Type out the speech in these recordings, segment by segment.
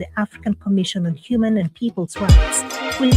the African Commission on Human and People's Rights will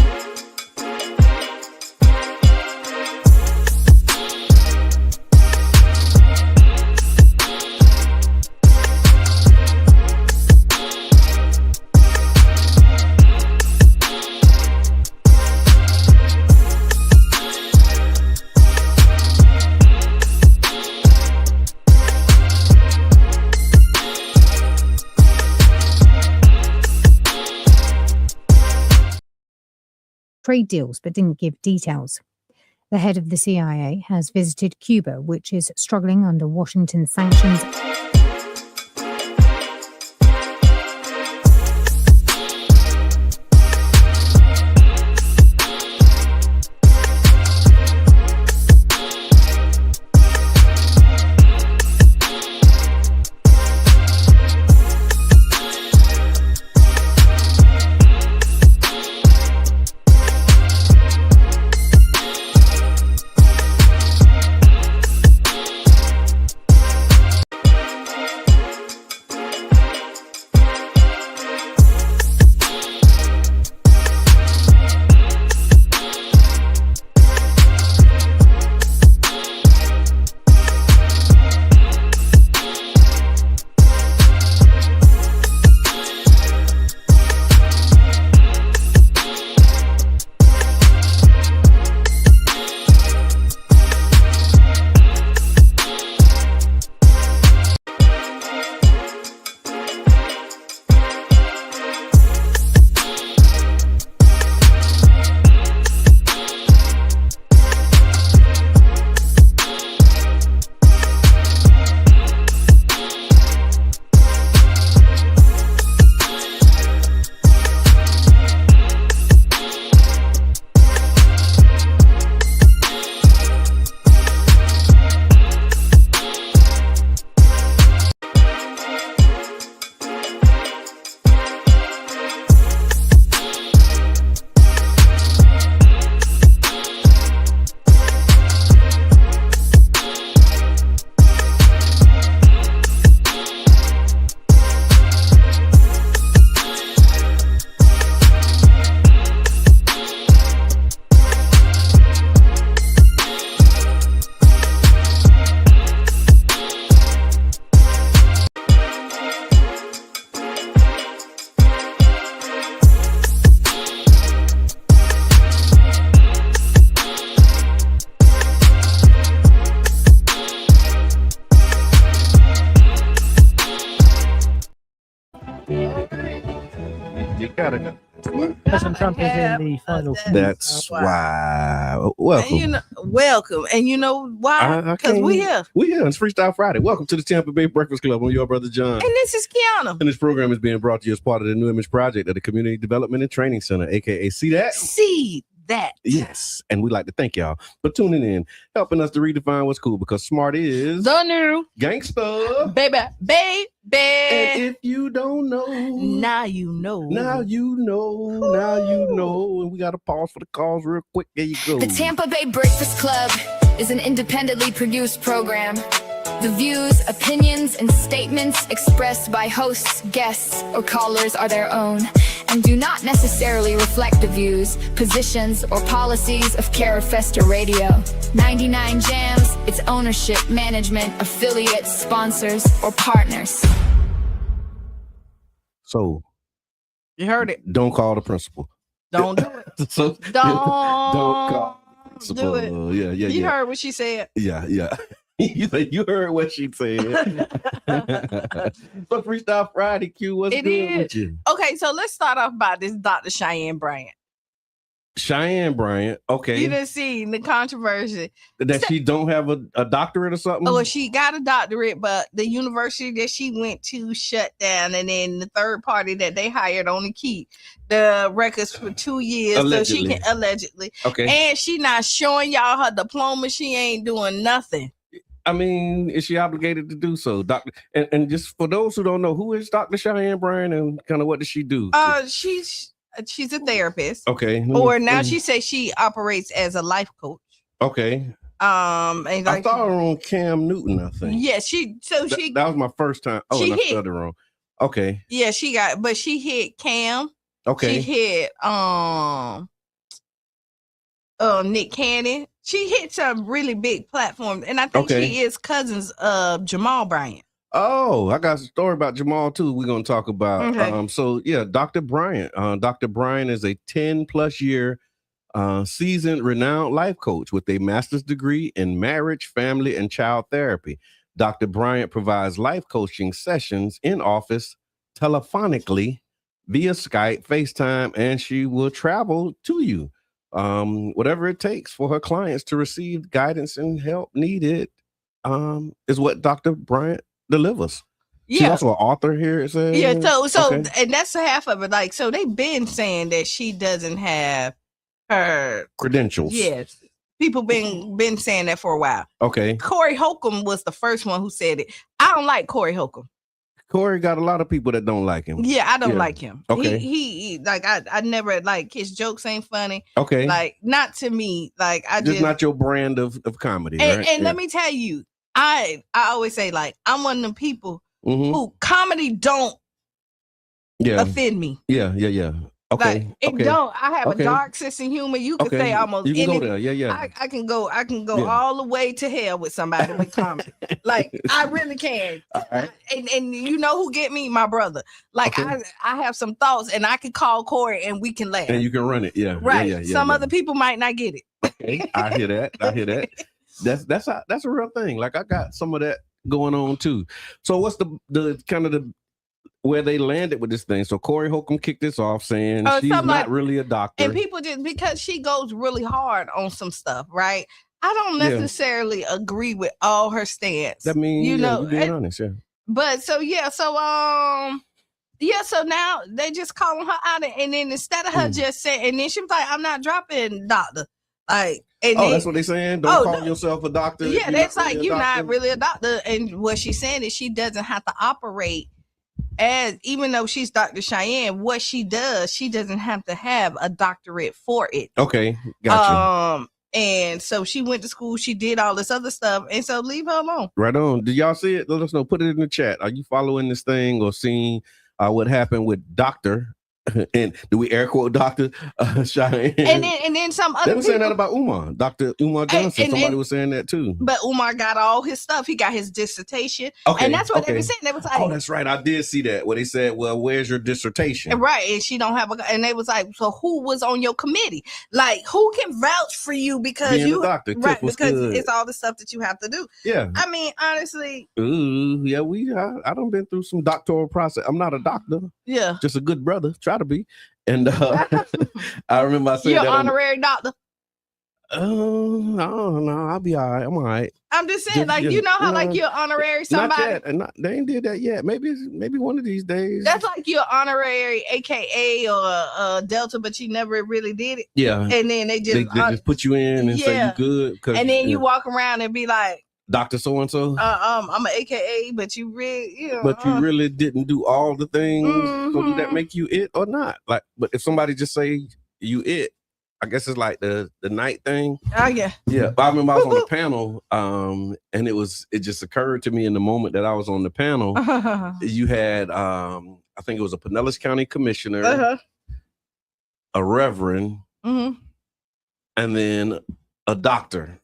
trade deals, but didn't give details. The head of the CIA has visited Cuba, which is struggling under Washington sanctions. President Trump is in the final. That's why. Welcome. And welcome. And you know why? Because we here. We here. It's Freestyle Friday. Welcome to the Tampa Bay Breakfast Club. I'm your brother John. And this is Qiana. And this program is being brought to you as part of the New Image Project at the Community Development and Training Center, aka See That? See That. Yes. And we'd like to thank y'all for tuning in, helping us to redefine what's cool, because smart is the new gangsta. Baby. And if you don't know, now you know. Now you know. Ooh. Now you know. And we got to pause for the calls real quick. There you go. The Tampa Bay Breakfast Club is an independently produced program. The views, opinions, and statements expressed by hosts, guests, or callers are their own and do not necessarily reflect the views, positions, or policies of Carafesta Radio, 99 Jams, its ownership, management, affiliates, sponsors, or partners. So, you heard it. Don't call the principal. Don't do it. So, don't call the principal. do it. Yeah. You heard what she said. Yeah. You heard what she said. So Freestyle Friday, Q, what's good with you? Okay, so let's start off by this Dr. Qiana Bryant. Qiana Bryant, okay. You didn't see the controversy. That she don't have a doctorate or something? Oh, she got a doctorate, but the university that she went to shut down, and then the third party that they hired only keep the records for 2 years. Allegedly. So she can allegedly. Okay. And she not showing y'all her diploma. She ain't doing nothing. I mean, is she obligated to do so, Doctor? And just for those who don't know, who is Dr. Qiana Bryant, and kind of what does she do? She's a therapist. Okay. Or now she says she operates as a life coach. Okay. And I thought her on Cam Newton, I think. Yeah, that was my first time. Oh, and I spelled it wrong. Okay. Yeah, but she hit Cam. Okay. She hit Nick Cannon. She hit some really big platforms, and I think she is cousins of Jamal Bryant. Oh, I got a story about Jamal too. We're gonna talk about. Okay. So yeah, Dr. Bryant. Dr. Bryant is a 10+ year seasoned, renowned life coach with a master's degree in marriage, family, and child therapy. Dr. Bryant provides life coaching sessions in office, telephonically, via Skype, FaceTime, and she will travel to you. Whatever it takes for her clients to receive guidance and help needed is what Dr. Bryant delivers. Yeah. She's also an author here, it says. Yeah, so and that's half of it. Like, so they've been saying that she doesn't have her credentials. Yes. People been saying that for a while. Okay. Corey Holcomb was the first one who said it. I don't like Corey Holcomb. Corey got a lot of people that don't like him. Yeah, I don't like him. Okay. He like I never like his jokes ain't funny. Okay. Like not to me. Like I just not your brand of comedy. And, right? and let me tell you, I always say like I'm one of them people who comedy don't offend me. Yeah. Okay. Like, it don't. I have a dark sense of humor. You can say almost you can anything. go there. Yeah. I can go all the way to hell with somebody with comedy. Like I really can. All right. And you know who get me? My brother. Like I have some thoughts and I can call Corey and we can laugh. And you can run it. Yeah. Right. Yeah. Some other people might not get it. Okay. I hear that. That's a real thing. Like I got some of that going on too. So what's the kind of the where they landed with this thing? So Corey Holcomb kicked this off saying she's not really a doctor. And people just because she goes really hard on some stuff, right? I don't necessarily agree with all her stance. That means you know, you're being honest, But so now they just calling her out, and then instead of her just saying, and then she was like, "I'm not dropping doctor." Like, and that's what they're saying. Don't call yourself a doctor. Yeah, that's like you're not really a doctor. And what she's saying is she doesn't have to operate as, even though she's Dr. Qiana, what she does, she doesn't have to have a doctorate for it. Okay, gotcha. And so she went to school, she did all this other stuff, and so leave her alone. Right on. Did y'all see it? Let us know. Put it in the chat. Are you following this thing or seeing what happened with Dr. and do we air quote Dr. Qiana? And then some other they were saying that about Umar, Dr. Umar Johnson. Somebody was saying that too. But Umar got all his stuff. He got his dissertation. Okay. And that's what they were saying. They was like, oh, that's right. I did see that. Where they said, well, where's your dissertation? Right. And she don't have and they was like, so who was on your committee? Like, who can vouch for you because being you a doctor, right, because it's all the stuff that you have to do. Yeah. I mean, honestly. Ooh, yeah, I done been through some doctoral process. I'm not a doctor. Yeah. Just a good brother. Try to be. And I remember I said you're that honorary doctor. No, I'll be all right. I'm all right. I'm just saying, like, you know how like you're honorary somebody. Not yet. They ain't did that yet. Maybe one of these days. That's like you're honorary, AKA or Delta, but you never really did it. Yeah. And then they just put you in and say you good. And then you walk around and be like, Dr. So-and-so. I'm an AKA, but you really, But you really didn't do all the things. So does that make you it or not? Like, but if somebody just say you it, I guess it's like the night thing. Oh yeah. Yeah. But I remember I was on the panel, and it just occurred to me in the moment that I was on the panel, you had I think it was a Pinellas County commissioner, a reverend, and then a doctor.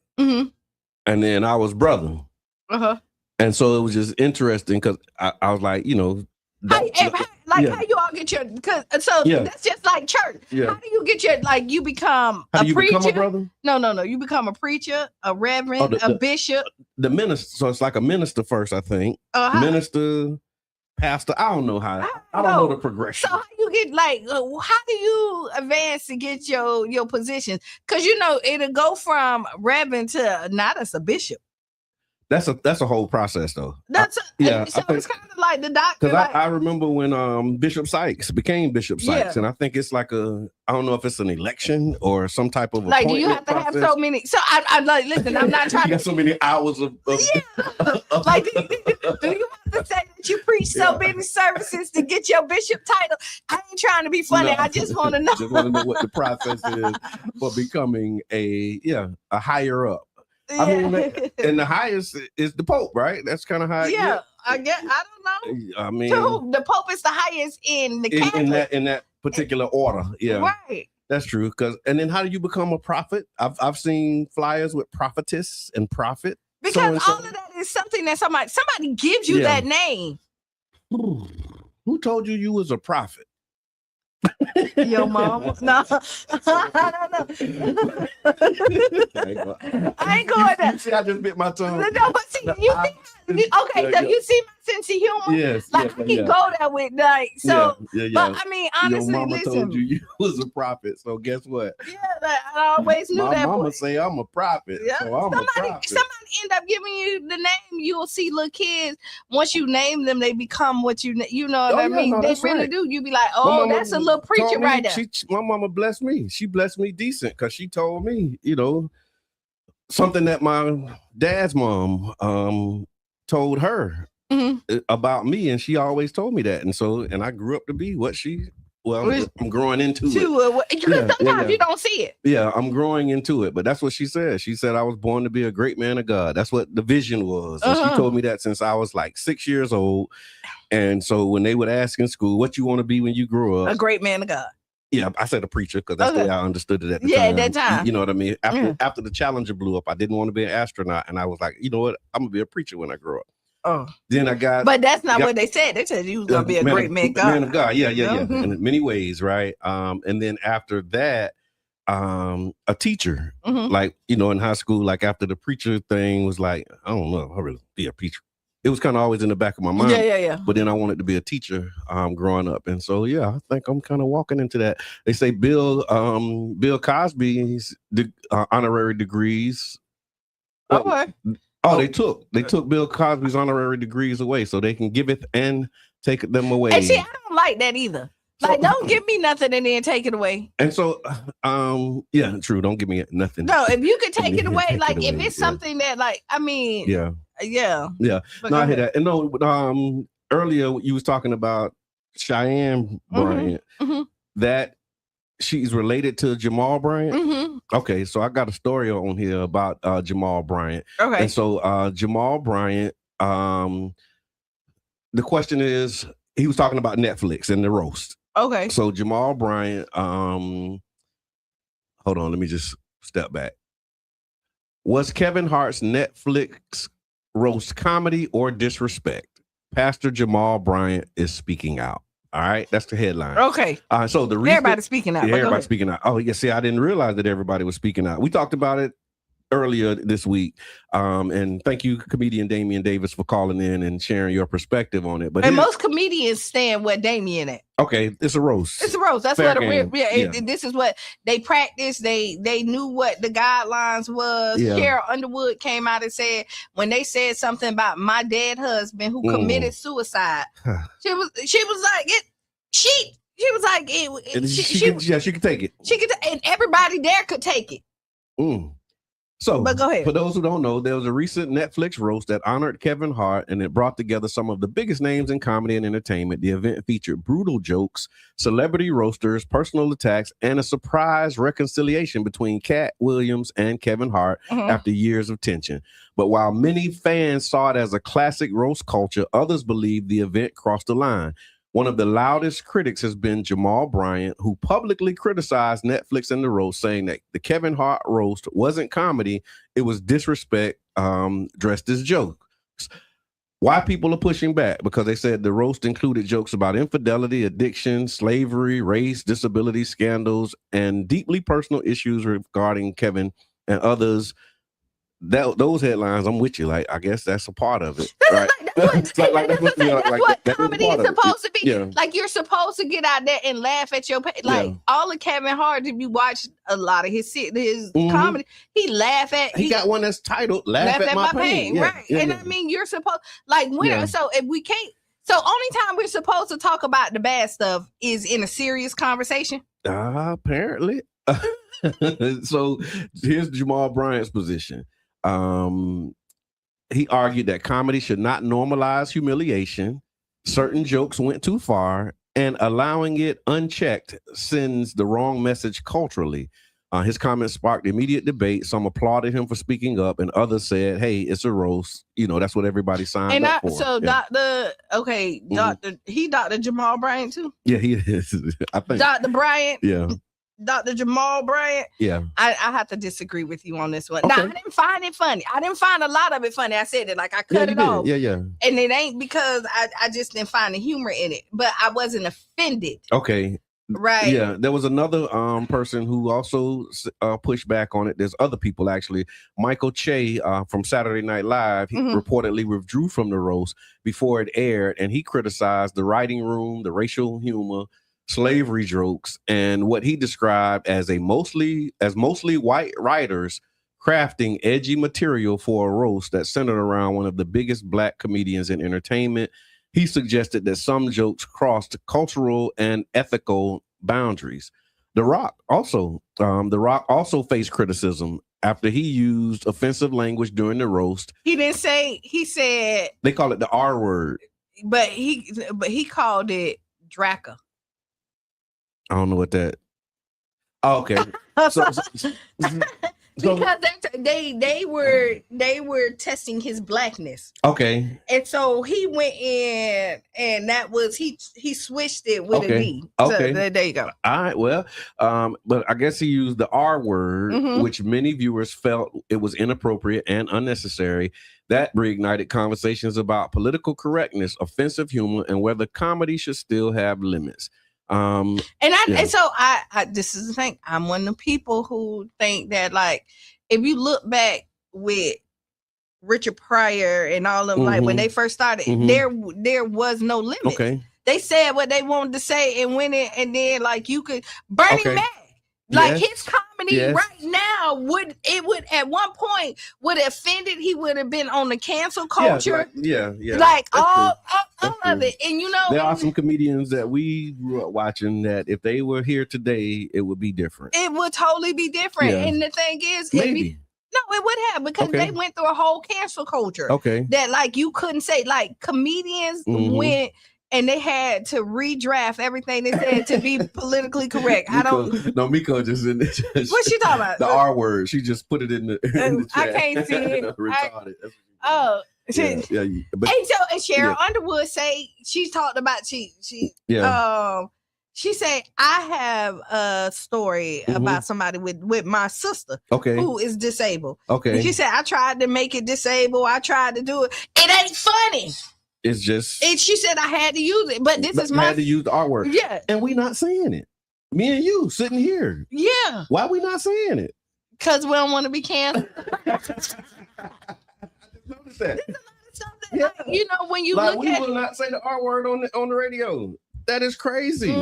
And then I was brother. And so it was just interesting because I was like, how you all get your, that's just like church. Yeah. How do you get your, like, you become a preacher? Become a brother? No. You become a preacher, a reverend, a bishop. The minister. So it's like a minister first, I think. Minister, pastor. I don't know how. I don't know the progression. So how you get how do you advance to get your positions? Because it'll go from reverend to not as a bishop. That's a whole process though. So it's kind of like the doctor. Because I remember when Bishop Sykes became Bishop Sykes, and I think it's like I don't know if it's an election or some type of do you have to have so many? So I like listen. I'm not trying. You got so many hours of do you have to say that you preach so many services to get your bishop title? I ain't trying to be funny. I just want to know. Just want to know what the process is for becoming a higher up. I mean, and the highest is the Pope, right? That's kind of how. I don't know. I mean, the Pope is the highest in the Catholic. in that particular order. Yeah, right. That's true. And then how do you become a prophet? I've seen flyers with prophetess and prophet. Because all of that is something that somebody gives you that name. Who told you was a prophet? Your mom? No, I don't know. I ain't going there. See, I just bit my tongue. No, but see, you see my sense of humor. Yes, like I can go there with like so. But I mean, honestly, your mama listen. told you was a prophet. So guess what? Yeah, like, I always knew my that. My mama say I'm a prophet. Yeah. So I'm a prophet. Somebody end up giving you the name. You'll see little kids. Once you name them, they become what you know what I mean. No, they really do. You be like, oh, that's a little preacher right there. My mama blessed me. She blessed me decent because she told me, something that my dad's mom told her about me, and she always told me that, and I grew up to be what I'm growing into it. Because sometimes you don't see it. Yeah, I'm growing into it, but that's what she said. She said I was born to be a great man of God. That's what the vision was. And she told me that since I was like 6 years old. And so when they would ask in school, what you want to be when you grow up? A great man of God. Yeah, I said a preacher because that's the way I understood it at the time. Yeah, at that time. You know what I mean? After the Challenger blew up, I didn't want to be an astronaut. And I was like, you know what? I'm going to be a preacher when I grow up. Oh. Then I got... But that's not what they said. They said you was going to be a great man of God. Man of God, yeah. In many ways, right? And then after that, a teacher. Like, in high school, like after the preacher thing was like, I don't know, I really be a preacher. It was kind of always in the back of my mind. Yeah. But then I wanted to be a teacher growing up. And so, I think I'm kind of walking into that. They say Bill Cosby's honorary degrees. Okay. They took Bill Cosby's honorary degrees away so they can give it and take them away. And see, I don't like that either. Like, don't give me nothing and then take it away. And so, true. Don't give me nothing. No, if you could take it away, like if it's something that, like, I mean, yeah. No, I hear that. And earlier you was talking about Qiana Bryant, that she's related to Jamal Bryant. Okay, so I got a story on here about Jamal Bryant. Okay, and so Jamal Bryant, the question is, he was talking about Netflix and the roast. Okay. So Jamal Bryant, hold on, let me just step back. Was Kevin Hart's Netflix roast comedy or disrespect? Pastor Jamal Bryant is speaking out. All right, that's the headline. Okay. So the reason everybody's speaking out. Yeah, everybody's speaking out. Oh, yeah. See, I didn't realize that everybody was speaking out. We talked about it earlier this week. And thank you, comedian Damian Davis, for calling in and sharing your perspective on it. But most comedians stand with Damian at. Okay, it's a roast. It's a roast. That's what this is what they practiced. They knew what the guidelines was. Yeah. Carol Underwood came out and said when they said something about my dead husband who committed suicide, she was like it. She was like it. She could take it. She could, and everybody there could take it. So, but go ahead. For those who don't know, there was a recent Netflix roast that honored Kevin Hart, and it brought together some of the biggest names in comedy and entertainment. The event featured brutal jokes, celebrity roasters, personal attacks, and a surprise reconciliation between Cat Williams and Kevin Hart after years of tension. But while many fans saw it as a classic roast culture, others believe the event crossed the line. One of the loudest critics has been Jamal Bryant, who publicly criticized Netflix and the roast, saying that the Kevin Hart roast wasn't comedy, it was disrespect dressed as jokes. Why people are pushing back? Because they said the roast included jokes about infidelity, addiction, slavery, race, disability, scandals, and deeply personal issues regarding Kevin and others. Those headlines, I'm with you. Like, I guess that's a part of it, right? That's what comedy is supposed to be. Yeah. Like, you're supposed to get out there and laugh at your all of Kevin Hart. If you watch a lot of his comedy, he laugh at. He got one that's titled "Laugh at My Pain," right? And I mean, you're supposed So if we can't, only time we're supposed to talk about the bad stuff is in a serious conversation. Apparently. So here's Jamal Bryant's position. He argued that comedy should not normalize humiliation. Certain jokes went too far, and allowing it unchecked sends the wrong message culturally. His comments sparked immediate debate. Some applauded him for speaking up, and others said, "Hey, it's a roast. You know, that's what everybody signed up for." So, Dr. Jamal Bryant too. Yeah, he is. I think Dr. Bryant. Yeah. Dr. Jamal Bryant. Yeah. I have to disagree with you on this one. Okay. Now, I didn't find it funny. I didn't find a lot of it funny. I said it like I cut it off. Yeah, yeah. And it ain't because I just didn't find the humor in it, but I wasn't offended. Okay. Right. Yeah. There was another person who also pushed back on it. There's other people actually. Michael Che from Saturday Night Live, he reportedly withdrew from the roast before it aired, and he criticized the writing room, the racial humor, slavery jokes, and what he described as mostly white writers crafting edgy material for a roast that centered around one of the biggest black comedians in entertainment. He suggested that some jokes crossed cultural and ethical boundaries. The Rock also faced criticism after he used offensive language during the roast. He didn't say. He said they call it the R word, but he called it Draca. I don't know what that. Oh, okay. Because they were testing his blackness. Okay. And so he went in, and that was he switched it with a D. Okay. So there you go. All right. Well, but I guess he used the R word, which many viewers felt it was inappropriate and unnecessary. That reignited conversations about political correctness, offensive humor, and whether comedy should still have limits. And so I this is the thing. I'm one of the people who think that, like, if you look back with Richard Pryor and all of them, like when they first started, there was no limit. Okay. They said what they wanted to say and went it, and then like you could Bernie Mac. Like his comedy right now would at one point would have offended. He would have been on the cancel culture. Yeah. Like all of it. And you know, there are some comedians that we grew up watching that if they were here today, it would be different. It would totally be different. Yeah. And the thing is, maybe. No, it would have, because they went through a whole cancel culture. Okay. That like you couldn't say, like comedians went and they had to redraft everything they said to be politically correct. Miko just in there. What she talking about? The R word. She just put it in the chat. I can't see it. Retarded. But and Cheryl Underwood say she talked about she said, I have a story about somebody with my sister who is disabled. Okay. And she said, I tried to make it disabled. I tried to do it. It ain't funny. It's just. And she said I had to use it, but I had to use the R word. Yeah. And we not saying it. Me and you sitting here. Yeah. Why we not saying it? Because we don't want to be canceled. I just noticed that. Yeah. Like, you know, when you like look we at will not say the R word on the radio. That is crazy.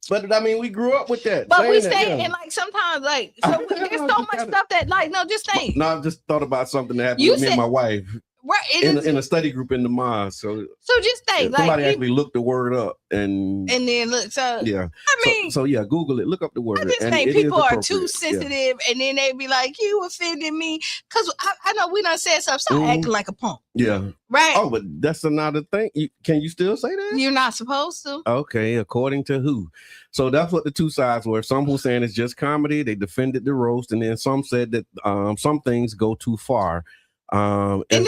But I mean, we grew up with that. But we say, and like sometimes, like, so there's so much stuff that, like, no, just think. No, I just thought about something that happened with me and my wife. Right, in a study group in the mosque. So just think, somebody actually looked the word up and then look. So yeah, I mean, so yeah, Google it. Look up the word. I just think people are too sensitive, and then they be like, "You offended me," because I know we done said something. Stop acting like a punk. Yeah, right. Oh, but that's another thing. Can you still say that? You're not supposed to. Okay, according to who? So that's what the two sides were. Some were saying it's just comedy. They defended the roast, and then some said that some things go too far. And they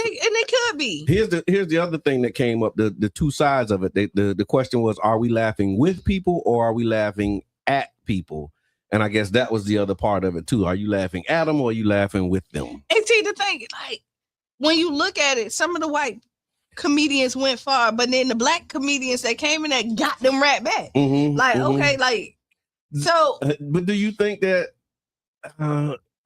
could be. Here's the other thing that came up. The two sides of it. The question was, are we laughing with people or are we laughing at people? And I guess that was the other part of it too. Are you laughing at them or are you laughing with them? And see, the thing, like when you look at it, some of the white comedians went far, but then the black comedians that came in there got them right back. Okay, like so. But do you think that?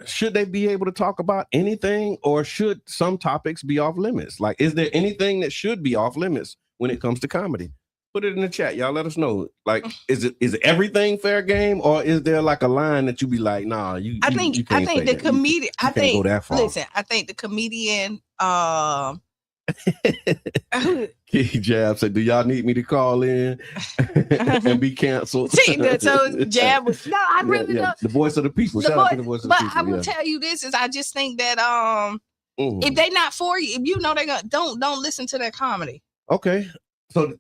Should they be able to talk about anything, or should some topics be off limits? Like, is there anything that should be off limits when it comes to comedy? Put it in the chat, y'all. Let us know. Like, is everything fair game, or is there like a line that you be like, nah, you? I think the comedian. I think go that far. Listen, I think the comedian. Key Jab said, "Do y'all need me to call in and be canceled?" So Jab was I really don't. The voice of the people. Shout out to the voice of the people. But I will tell you this: is I just think that if they not for you, if you know they're gonna don't listen to their comedy. Okay, so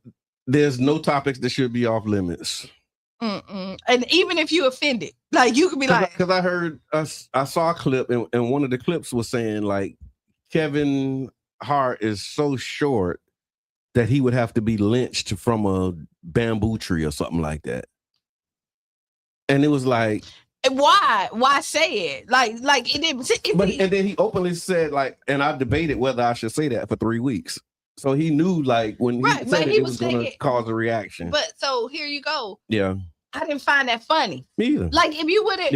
there's no topics that should be off limits. And even if you offended, like you could be like, because I heard, I saw a clip, and one of the clips was saying like Kevin Hart is so short that he would have to be lynched from a bamboo tree or something like that. And it was like, why say it? Like it didn't. And then he openly said like, and I debated whether I should say that for 3 weeks. So he knew like when he said it was going to cause a reaction. But so here you go. Yeah. I didn't find that funny. Me either. Like if you would have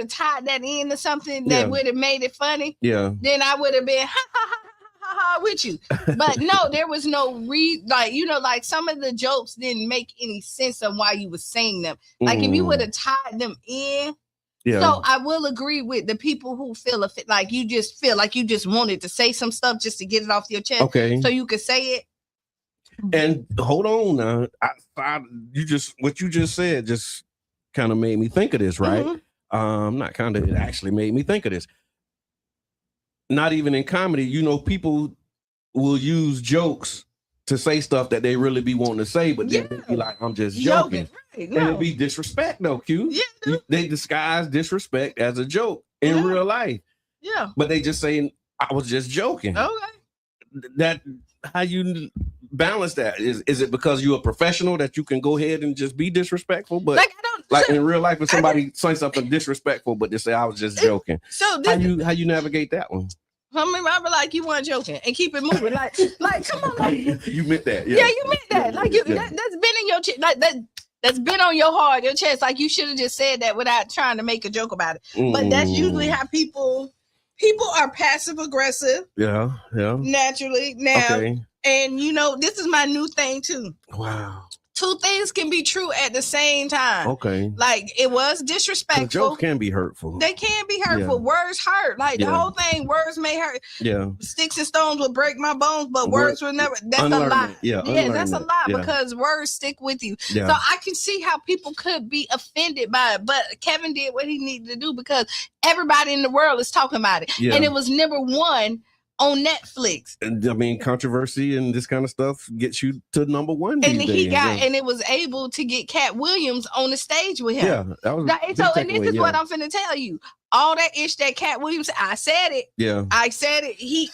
tied that into something that would have made it funny, then I would have been ha ha ha ha ha with you. But no, there was no like some of the jokes didn't make any sense of why you were saying them. Like if you would have tied them in. Yeah. So I will agree with the people who feel like you just wanted to say some stuff just to get it off your chest. Okay. So you could say it. And hold on now. What you just said just kind of made me think of this, right? Mm-hmm. It actually made me think of this. Not even in comedy, people will use jokes to say stuff that they really be wanting to say, but then they be like, I'm just joking. Right, no. And it'd be disrespect though, Q. Yeah. They disguise disrespect as a joke in real life. Yeah. But they just saying, I was just joking. Okay. How you balance that? Is it because you're a professional that you can go ahead and just be disrespectful? But in real life, if somebody say something disrespectful, but they say I was just joking. So how you navigate that one? I mean, I be like, you weren't joking and keep it moving. Like, come on, like you meant that. Yeah, you meant that. Like that's been in your chest. Like that's been on your heart, your chest. Like you should have just said that without trying to make a joke about it. But that's usually how people are passive aggressive. Yeah. Naturally now. Okay. And this is my new thing too. Wow. Two things can be true at the same time. Okay. Like it was disrespectful. Jokes can be hurtful. They can be hurtful. Yeah. Words hurt. Like the whole thing, words may hurt. Yeah. Sticks and stones will break my bones, but words will never. That's a lie. Yeah, that's a lie because words stick with you. Yeah. So I can see how people could be offended by it. But Kevin did what he needed to do because everybody in the world is talking about it. Yeah. And it was number one on Netflix. And I mean, controversy and this kind of stuff gets you to number one. And and it was able to get Cat Williams on the stage with him. Yeah, that was and this is what I'm finna tell you. All that ish that Cat Williams, I said it. Yeah. I said it.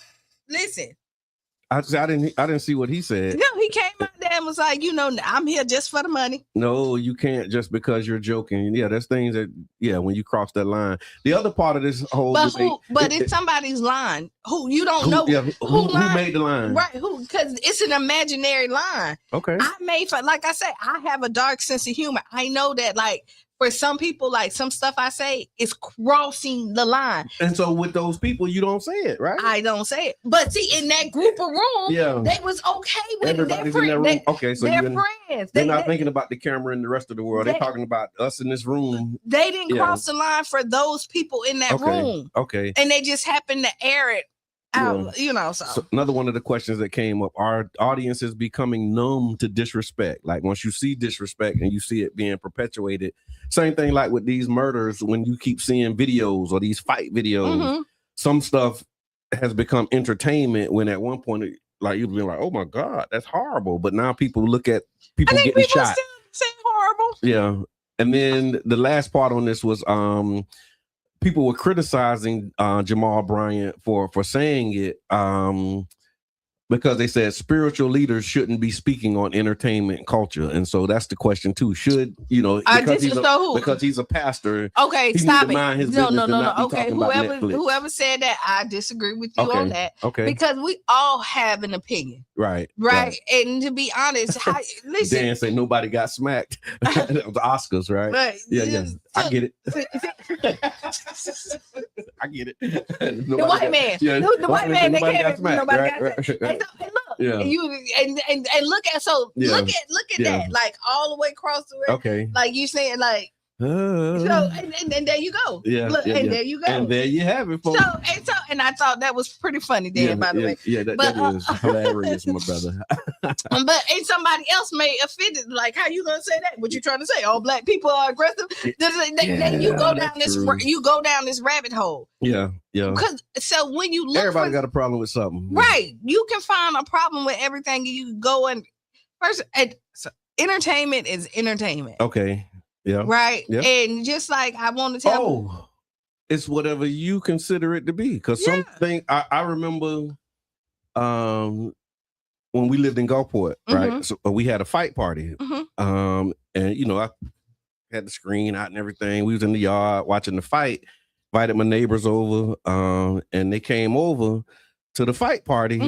Listen. I didn't see what he said. No, he came out there and was like, I'm here just for the money. No, you can't just because you're joking. Yeah, there's things that, when you cross that line. The other part of this whole debate, it's somebody's line who you don't know. Who made the line? Right, because it's an imaginary line. Okay. Like I said, I have a dark sense of humor. I know that for some people, like some stuff I say is crossing the line. And so with those people, you don't say it, right? I don't say it. But see, in that group of room, they was okay with everybody's in that room. Okay, so they're friends. They're not thinking about the camera and the rest of the world. They're talking about us in this room. They didn't cross the line for those people in that room. Okay. And they just happened to air it out, so another one of the questions that came up, are audiences becoming numb to disrespect? Like once you see disrespect and you see it being perpetuated, same thing like with these murders, when you keep seeing videos or these fight videos, some stuff has become entertainment when at one point like you've been like, oh my God, that's horrible. But now people look at people getting shot. Still say horrible. Yeah. And then the last part on this was people were criticizing Jamal Bryant for saying it because they said spiritual leaders shouldn't be speaking on entertainment culture. And so that's the question too. Should, because he's a pastor. Okay, stop it. No. Okay, whoever said that, I disagree with you on that. Okay. Because we all have an opinion. Right. And to be honest, listen. Dan said nobody got smacked. The Oscars, right? Right. Yeah. I get it. I get it. The white man. Yeah, the white man. They can't. Nobody got smacked. And look, and look at look at that, like all the way across the way. Okay. Like you saying, like. So and there you go. Yeah. Look, and there you go. And there you have it, folks. And I thought that was pretty funny, Dan. By the way. Yeah, that is hilarious, my brother. But somebody else may offend it. Like, how you gonna say that? What you trying to say? All black people are aggressive. You go down this. You go down this rabbit hole. Yeah. Because when you look, everybody got a problem with something, right? You can find a problem with everything. You go and first. entertainment is entertainment. Okay. Yeah. Right. Yeah. And just like I want to tell. Oh, it's whatever you consider it to be. Because something I remember when we lived in Gulfport, right? So we had a fight party. And you know, I had the screen out and everything. We was in the yard watching the fight, invited my neighbors over, and they came over to the fight party,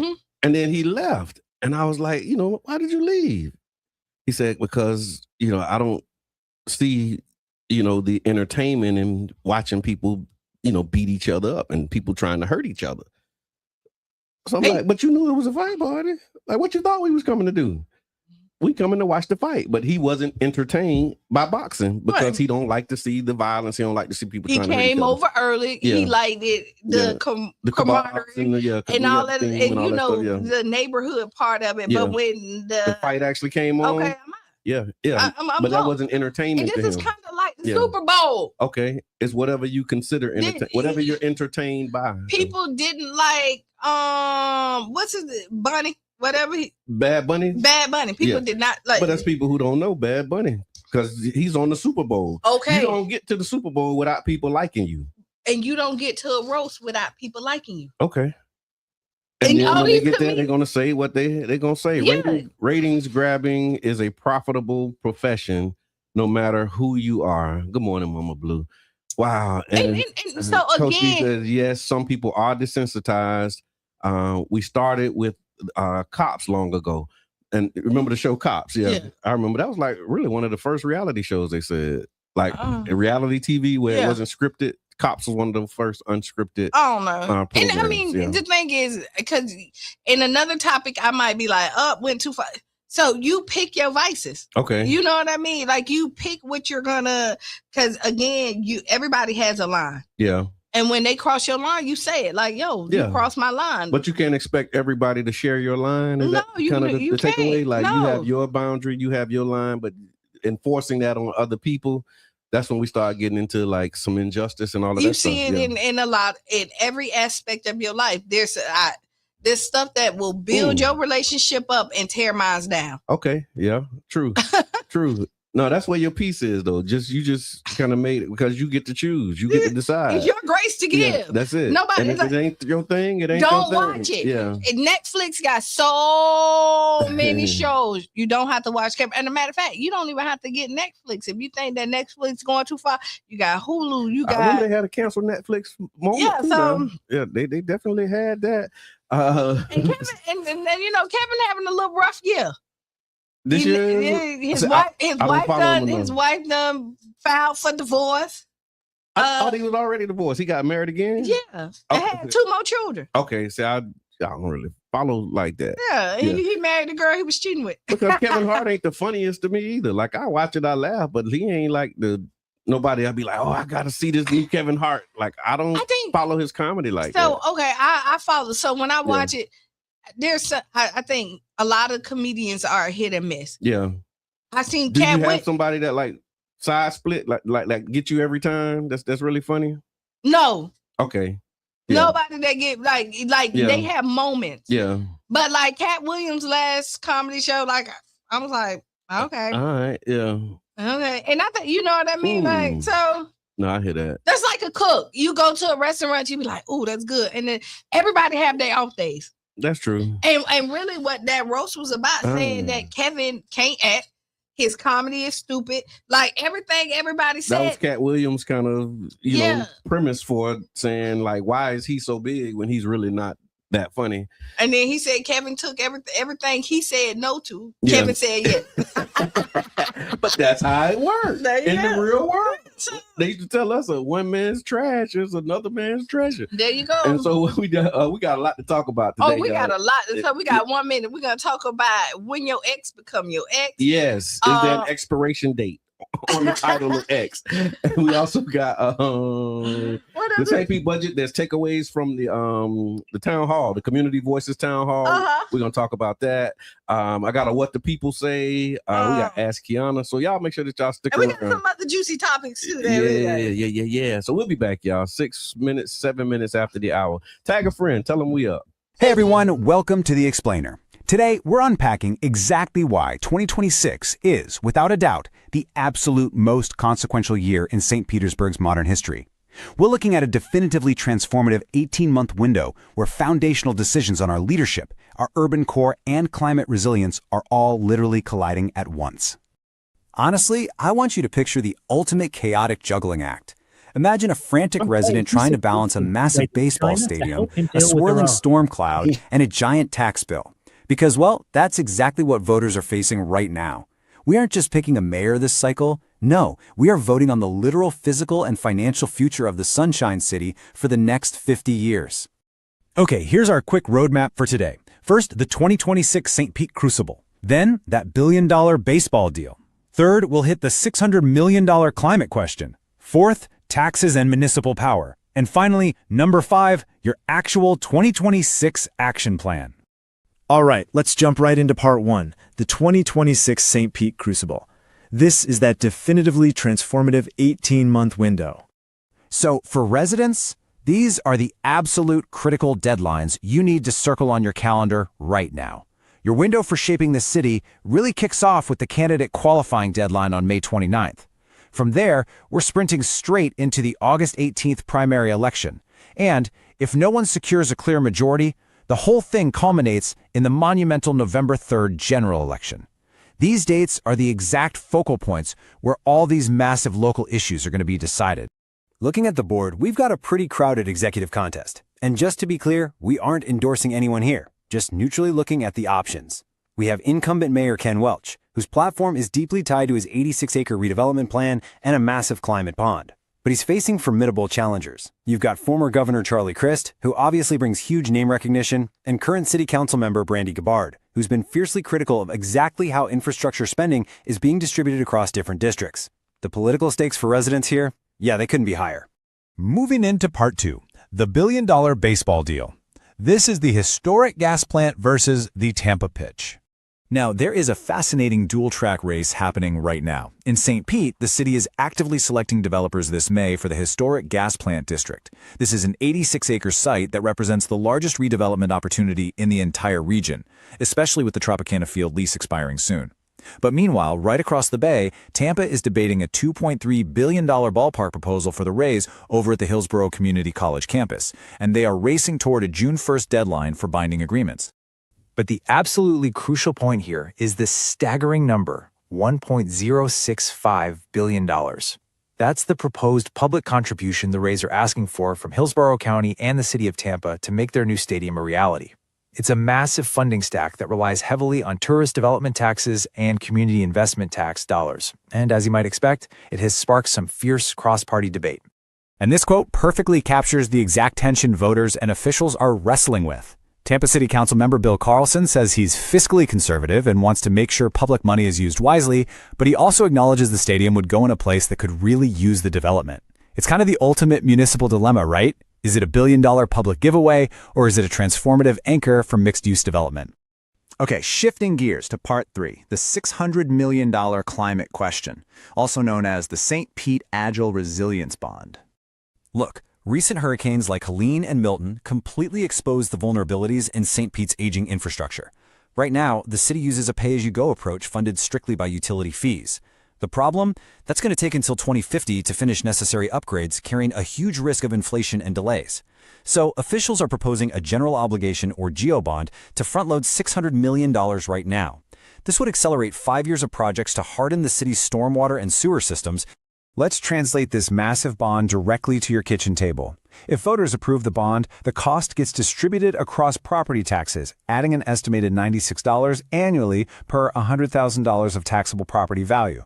and then he left. And I was like, you know, why did you leave? He said, because, you know, I don't see, you know, the entertainment and watching people, you know, beat each other up and people trying to hurt each other. So I'm like, but you knew it was a fight party. Like, what you thought we was coming to do? We coming to watch the fight, but he wasn't entertained by boxing because he don't like to see the violence. He don't like to see people. He came over early. Yeah. He liked it, the camaraderie and all that, and you know the neighborhood part of it. But when the fight actually came on, okay, I'm out. But that wasn't entertainment. And this is kind of like the Super Bowl. Okay, it's whatever you consider whatever you're entertained by. People didn't like what's his Bunny. Whatever Bad Bunny. People did not like. But that's people who don't know Bad Bunny because he's on the Super Bowl. Okay. You don't get to the Super Bowl without people liking you. And you don't get to a roast without people liking you. Okay. And then when they get there, they're gonna say what they're gonna say. Yeah. Ratings grabbing is a profitable profession, no matter who you are. Good morning, Mama Blue. Wow. And so Coach again, says, yes, some people are desensitized. We started with Cops long ago, and remember the show Cops? Yeah, I remember that was like really one of the first reality shows. They said like a reality TV where it wasn't scripted. Cops was one of the first unscripted. I don't know. And I mean, the thing is, because in another topic, I might be like, went too far. So you pick your vices. Okay. You know what I mean? Like you pick what you're gonna, because again, everybody has a line. Yeah. And when they cross your line, you say it like, yo, you crossed my line. But you can't expect everybody to share your line. Is that kind of the takeaway? Like you have your boundary, you have your line, but enforcing that on other people, that's when we start getting into like some injustice and all of that stuff. You see it in every aspect of your life. There's stuff that will build your relationship up and tear mine down. Okay. Yeah. True. True. No, that's where your piece is, though. You just kind of made it because you get to choose. You get to decide. It's your grace to give. Yeah, that's it. Nobody. And if it ain't your thing, it ain't don't your thing. Watch it. Yeah. And Netflix got so many shows. You don't have to watch. And a matter of fact, you don't even have to get Netflix. If you think that Netflix is going too far, you got Hulu. You got. I remember they had a cancel Netflix moment. Yeah. So they definitely had that. And Kevin, and you know, Kevin having a little rough year. This year, his wife done filed for divorce. I thought he was already divorced. He got married again. Yeah, and had 2 more children. Okay, so I don't really follow like that. Yeah, he married the girl he was cheating with. Because Kevin Hart ain't the funniest to me either. Like I watch it, I laugh, but he ain't like nobody. I'd be like, oh, I gotta see this new Kevin Hart. Like I don't follow his comedy like that. So okay, I follow. So when I watch it. I think a lot of comedians are hit and miss. Yeah, I seen. Do you have somebody that like side split like get you every time? That's really funny. No. Okay. Yeah. Nobody that get like they have moments. Yeah. But like Cat Williams' last comedy show, like I was like, okay, all right, yeah, okay, and I think you know what I mean. Like so. No, I hear that. That's like a cook. You go to a restaurant, you be like, oh, that's good, and then everybody have their off days. That's true. And really what that roast was about, saying that Kevin can't act, his comedy is stupid. Like everything everybody said. That was Cat Williams' kind of, you know, premise for saying like, why is he so big when he's really not that funny? And then he said Kevin took everything he said no to. Yeah. Kevin said yes. But that's how it works in the real world. They used to tell us one man's trash is another man's treasure. There you go. And so we got a lot to talk about today. Oh, we got a lot. So we got 1 minute. We're gonna talk about when your ex become your ex. Yes. Is there an expiration date on the title of X? And we also got the KP budget. There's takeaways from the town hall, the Community Voices town hall. We're gonna talk about that. I got a What the People Say. We got Ask Qiana. So y'all make sure that y'all stick around. And we got some other juicy topics too. Yeah. So we'll be back, y'all. 7 minutes after the hour. Tag a friend. Tell them we up. Hey everyone, welcome to The Explainer. Today, we're unpacking exactly why 2026 is, without a doubt, the absolute most consequential year in St. Petersburg's modern history. We're looking at a definitively transformative 18-month window where foundational decisions on our leadership, our urban core, and climate resilience are all literally colliding at once. Honestly, I want you to picture the ultimate chaotic juggling act. Imagine a frantic resident trying to balance a massive baseball stadium, a swirling storm cloud, and a giant tax bill. Because, well, that's exactly what voters are facing right now. We aren't just picking a mayor this cycle. No, we are voting on the literal physical and financial future of the Sunshine City for the next 50 years. Okay, here's our quick roadmap for today. First, the 2026 St. Pete Crucible. Then, that billion-dollar baseball deal. Third, we'll hit the $600 million climate question. Fourth, taxes and municipal power. And finally, number 5, your actual 2026 action plan. All right, let's jump right into part 1, the 2026 St. Pete Crucible. This is that definitively transformative 18-month window. So, for residents, these are the absolute critical deadlines you need to circle on your calendar right now. Your window for shaping the city really kicks off with the candidate qualifying deadline on May 29th. From there, we're sprinting straight into the August 18th primary election. And if no one secures a clear majority, the whole thing culminates in the monumental November 3rd general election. These dates are the exact focal points where all these massive local issues are going to be decided. Looking at the board, we've got a pretty crowded executive contest. And just to be clear, we aren't endorsing anyone here, just neutrally looking at the options. We have incumbent Mayor Ken Welch, whose platform is deeply tied to his 86-acre redevelopment plan and a massive climate bond. But he's facing formidable challengers. You've got former Governor Charlie Crist, who obviously brings huge name recognition, and current City Council member Brandy Gabbard, who's been fiercely critical of exactly how infrastructure spending is being distributed across different districts. The political stakes for residents here? Yeah, they couldn't be higher. Moving into part 2, the billion-dollar baseball deal. This is the historic gas plant versus the Tampa pitch. Now, there is a fascinating dual-track race happening right now. In St. Pete, the city is actively selecting developers this May for the historic gas plant district. This is an 86-acre site that represents the largest redevelopment opportunity in the entire region, especially with the Tropicana Field lease expiring soon. But meanwhile, right across the bay, Tampa is debating a $2.3 billion ballpark proposal for the Rays over at the Hillsborough Community College campus, and they are racing toward a June 1st deadline for binding agreements. But the absolutely crucial point here is this staggering number, $1.065 billion. That's the proposed public contribution the Rays are asking for from Hillsborough County and the city of Tampa to make their new stadium a reality. It's a massive funding stack that relies heavily on tourist development taxes and community investment tax dollars. And as you might expect, it has sparked some fierce cross-party debate. And this quote perfectly captures the exact tension voters and officials are wrestling with. Tampa City Council member Bill Carlson says he's fiscally conservative and wants to make sure public money is used wisely, but he also acknowledges the stadium would go in a place that could really use the development. It's kind of the ultimate municipal dilemma, right? Is it a billion-dollar public giveaway, or is it a transformative anchor for mixed-use development? Okay, shifting gears to part 3, the $600 million climate question, also known as the St. Pete Agile Resilience Bond. Look, recent hurricanes like Helene and Milton completely exposed the vulnerabilities in St. Pete's aging infrastructure. Right now, the city uses a pay-as-you-go approach funded strictly by utility fees. The problem? That's going to take until 2050 to finish necessary upgrades, carrying a huge risk of inflation and delays. So, officials are proposing a general obligation or GEO bond to front-load $600 million right now. This would accelerate 5 years of projects to harden the city's stormwater and sewer systems. Let's translate this massive bond directly to your kitchen table. If voters approve the bond, the cost gets distributed across property taxes, adding an estimated $96 annually per $100,000 of taxable property value.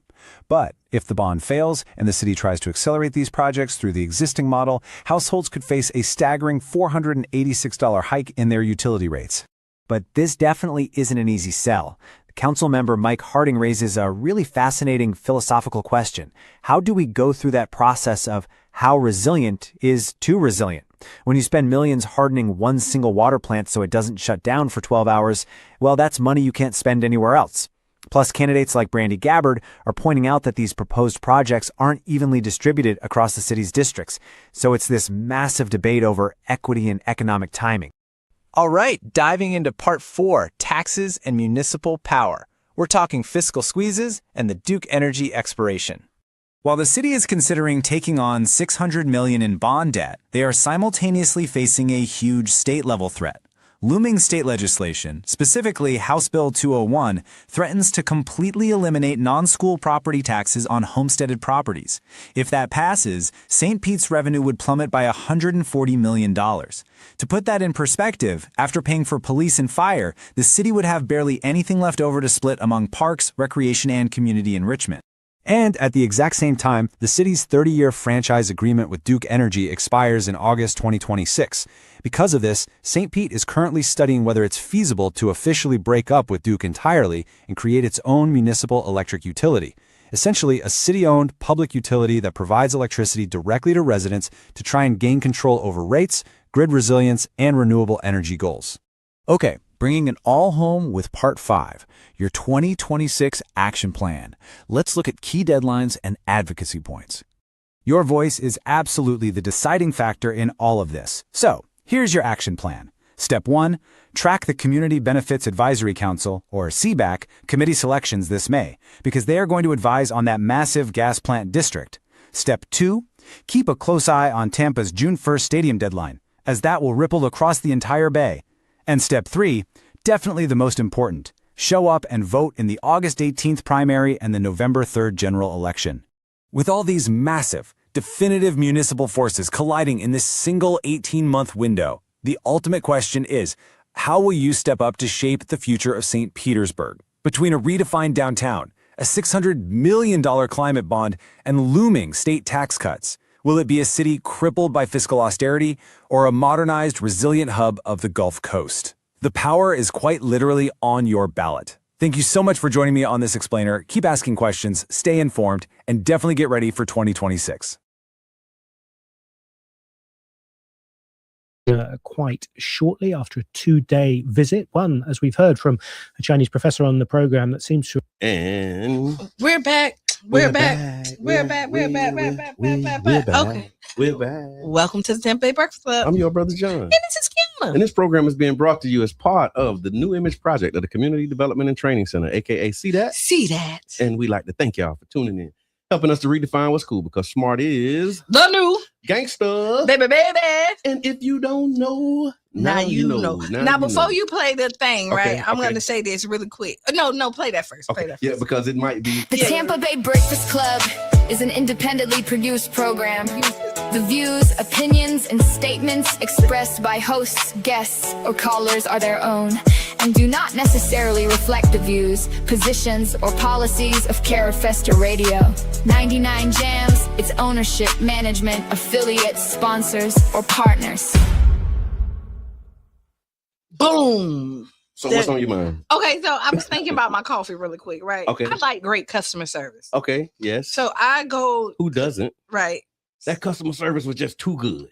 But if the bond fails and the city tries to accelerate these projects through the existing model, households could face a staggering $486 hike in their utility rates. But this definitely isn't an easy sell. Council member Mike Harding raises a really fascinating philosophical question. How do we go through that process of how resilient is too resilient? When you spend millions hardening one single water plant so it doesn't shut down for 12 hours, well, that's money you can't spend anywhere else. Plus, candidates like Brandy Gabbard are pointing out that these proposed projects aren't evenly distributed across the city's districts. So it's this massive debate over equity and economic timing. All right, diving into part 4, taxes and municipal power. We're talking fiscal squeezes and the Duke Energy expiration. While the city is considering taking on $600 million in bond debt, they are simultaneously facing a huge state-level threat. Looming state legislation, specifically House Bill 201, threatens to completely eliminate non-school property taxes on homesteaded properties. If that passes, St. Pete's revenue would plummet by $140 million. To put that in perspective, after paying for police and fire, the city would have barely anything left over to split among parks, recreation, and community enrichment. And at the exact same time, the city's 30-year franchise agreement with Duke Energy expires in August 2026. Because of this, St. Pete is currently studying whether it's feasible to officially break up with Duke entirely and create its own municipal electric utility. Essentially, a city-owned public utility that provides electricity directly to residents to try and gain control over rates, grid resilience, and renewable energy goals. Okay, bringing it all home with Part 5, your 2026 action plan. Let's look at key deadlines and advocacy points. Your voice is absolutely the deciding factor in all of this. So, here's your action plan. Step 1, track the Community Benefits Advisory Council, or CBAC, committee selections this May, because they are going to advise on that massive gas plant district. Step 2, keep a close eye on Tampa's June 1st stadium deadline, as that will ripple across the entire Bay. And Step 3, definitely the most important, show up and vote in the August 18th primary and the November 3rd general election. With all these massive, definitive municipal forces colliding in this single 18-month window, the ultimate question is, how will you step up to shape the future of St. Petersburg? Between a redefined downtown, a $600 million climate bond, and looming state tax cuts, will it be a city crippled by fiscal austerity or a modernized, resilient hub of the Gulf Coast? The power is quite literally on your ballot. Thank you so much for joining me on this explainer. Keep asking questions, stay informed, and definitely get ready for 2026. Quite shortly after a 2-day visit. One, as we've heard from a Chinese professor on the program, that seems to. And we're back. We're back. Okay. We're back. Welcome to the Tampa Bay Breakfast Club. I'm your brother John. And this is Qiana. And this program is being brought to you as part of the New Image Project of the Community Development and Training Center, aka CDAT. CDAT. And we'd like to thank y'all for tuning in, helping us to redefine what's cool, because smart is the new gangster. Baby. And if you don't know, now you know. Now, before you play the thing, okay, right? I'm going to say this really quick. No, play that first. Okay. Play that first. Yeah, because it might be. The Tampa Bay Breakfast Club is an independently produced program. The views, opinions, and statements expressed by hosts, guests, or callers are their own and do not necessarily reflect the views, positions, or policies of Carafesta Radio. 99 Jams, its ownership, management, affiliates, sponsors, or partners. Boom. So what's on your mind? Okay, so I was thinking about my coffee really quick, right? Okay. I like great customer service. Okay, yes. So I go. Who doesn't? Right. That customer service was just too good.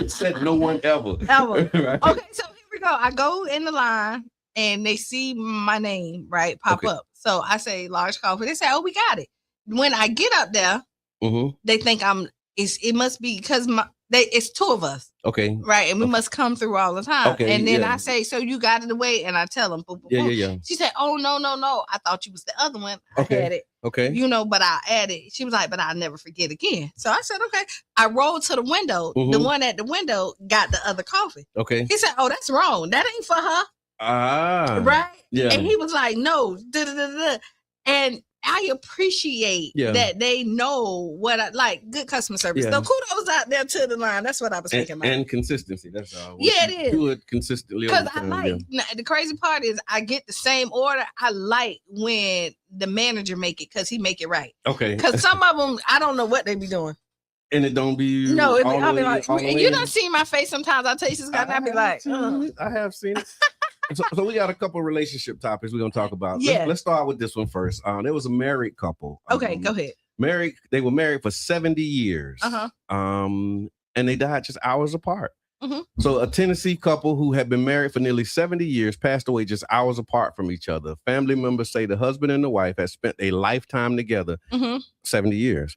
Said no one ever. Right? Okay, so here we go. I go in the line and they see my name, right, pop up. So I say large coffee. They say, "Oh, we got it." When I get up there, they think it must be because it's two of us. Okay. Right. And we must come through all the time. Okay, and then I say, "So you got it away?" And I tell them, boom, boom, boom. Yeah. She said, "Oh, no. I thought you was the other one. I had it." Okay. But I added. She was like, "But I'll never forget again." So I said, "Okay." I rolled to the window. The one at the window got the other coffee. Okay. He said, "Oh, that's wrong. That ain't for her." Right. Yeah. And he was like, "No." And I appreciate that they know what I like. Good customer service. So kudos out there to the line. That's what I was thinking about. And consistency. That's all. Yeah, it is. Do it consistently. Because I like the crazy part is I get the same order. I like when the manager make it because he make it right. Okay. Because some of them I don't know what they be doing. And it don't be. No, I'll be like, you don't see my face sometimes. I taste this guy and I be like, I have seen it. So we got a couple of relationship topics we're gonna talk about. Yeah. Let's start with this one first. There was a married couple. Okay, go ahead. They were married for 70 years. And they died just hours apart. So a Tennessee couple who had been married for nearly 70 years passed away just hours apart from each other. Family members say the husband and the wife had spent a lifetime together, 70 years,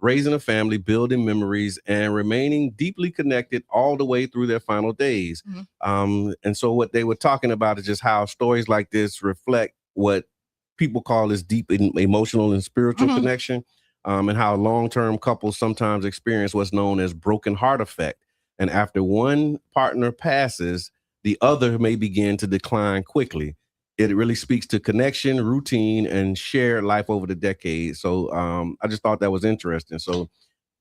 raising a family, building memories, and remaining deeply connected all the way through their final days. And so what they were talking about is just how stories like this reflect what people call this deep emotional and spiritual connection, and how long-term couples sometimes experience what's known as broken heart effect. And after one partner passes, the other may begin to decline quickly. It really speaks to connection, routine, and shared life over the decades. So I just thought that was interesting. So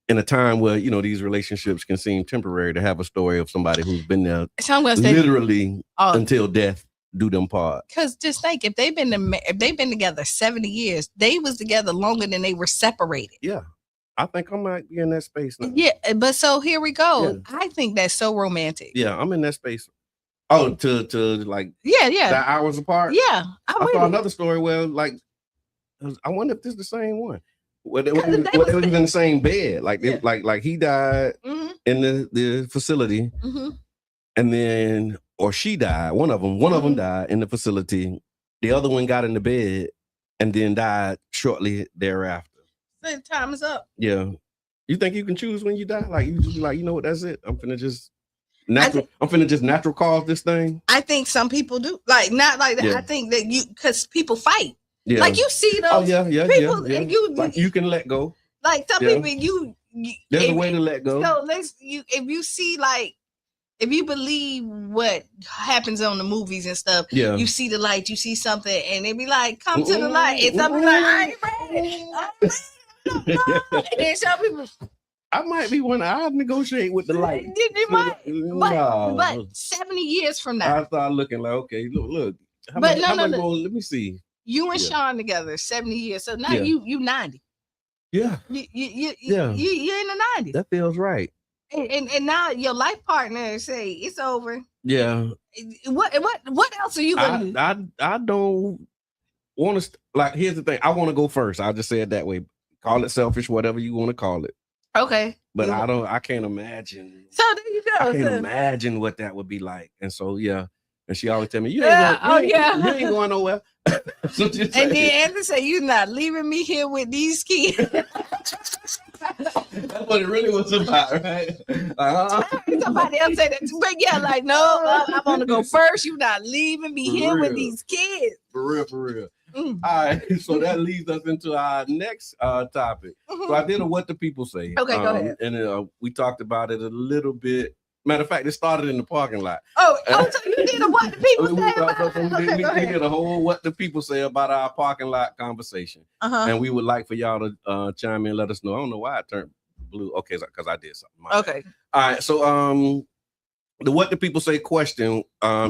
in a time where, you know, these relationships can seem temporary, to have a story of somebody who's been there literally until death do them part. Because just think, if they've been together 70 years, they was together longer than they were separated. Yeah. I think I might be in that space now. Yeah, but so here we go. Yeah. I think that's so romantic. Yeah, I'm in that space. Oh, to like that hours apart. Yeah, I saw another story where like I wonder if this is the same one. Where they was in the same bed. Like like he died in the facility, and then or she died. One of them died in the facility. The other one got in the bed and then died shortly thereafter. Time is up. Yeah. You think you can choose when you die? Like you just like, you know what, that's it. I'm finna just natural cause this thing. I think some people do. Like not like that. Yeah. I think that because people fight. Yeah. Like you see those people and you like you can let go. Like some people there's a way to let go. So if you see like if you believe what happens on the movies and stuff, you see the light, you see something, and they be like, come to the light. And something like, I ain't ready. And then some people, I might be one. I negotiate with the light. You might, but 70 years from now, I start looking like, okay, look. Let me see. You and Sean together 70 years, so now you 90. Yeah, you're in the 90s. That feels right. And now your life partner say it's over. Yeah. What else are you gonna? I don't want to. Like, here's the thing. I want to go first. I'll just say it that way. Call it selfish, whatever you want to call it. Okay. But I can't imagine. So there you go. I can't imagine what that would be like. And so, yeah. And she always tell me, you ain't going nowhere. So and then Anthony say, you're not leaving me here with these kids. That's what it really was about, right? Somebody else said that, but yeah, like, no, I'm gonna go first. You're not leaving me here with these kids. For real. All right, so that leads us into our next topic. So I did a what the people say. Okay, go ahead. And we talked about it a little bit. Matter of fact, it started in the parking lot. So you did a what the people say about it? We did a whole what the people say about our parking lot conversation. And we would like for y'all to chime in and let us know. I don't know why I turned blue. Okay, because I did something. Okay. All right, so the what the people say question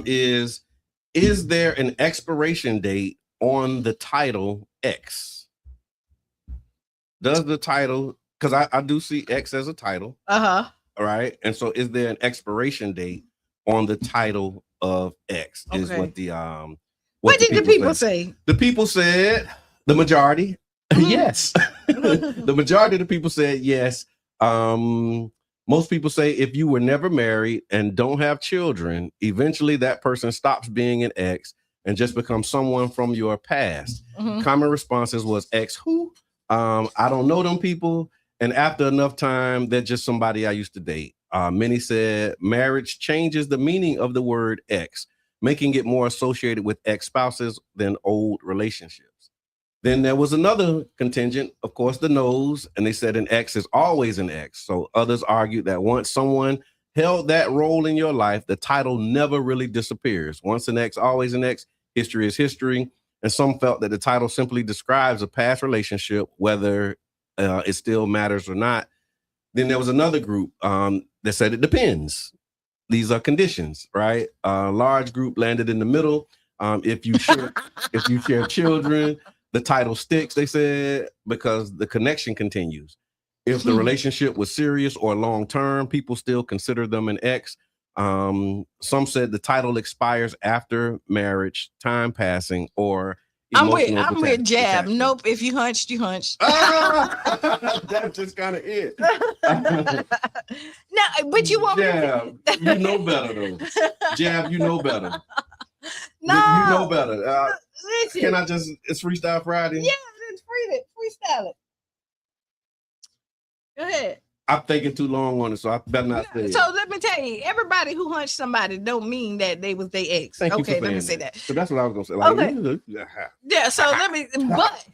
is there an expiration date on the title X? Does the title, because I do see X as a title. All right. And so is there an expiration date on the title of X? Is what the what did the people say? The people said, the majority, yes. The majority of the people said yes. Most people say if you were never married and don't have children, eventually that person stops being an X and just becomes someone from your past. Common responses was X who? I don't know them people. And after enough time, they're just somebody I used to date. Many said marriage changes the meaning of the word X, making it more associated with ex-spouses than old relationships. Then there was another contingent, of course, the no's, and they said an X is always an X. So others argued that once someone held that role in your life, the title never really disappears. Once an X, always an X. History is history. And some felt that the title simply describes a past relationship, whether it still matters or not. Then there was another group that said it depends. These are conditions, right? A large group landed in the middle. If you share children, the title sticks, they said, because the connection continues. If the relationship was serious or long-term, people still consider them an X. Some said the title expires after marriage, time passing, or I'm with jab. Nope. If you hunched, you hunched. That's just kind of it. No, but you want jab. You know better though. Jab. You know better. No, you know better. Listen. Can I just? It's Freestyle Friday. Yeah, it's freestyle it. Go ahead. I'm thinking too long on it, so I better not say it. So let me tell you, everybody who hunched somebody don't mean that they was their ex. Okay, let me say that. So that's what I was gonna say. Like, okay. Yeah. So let me. But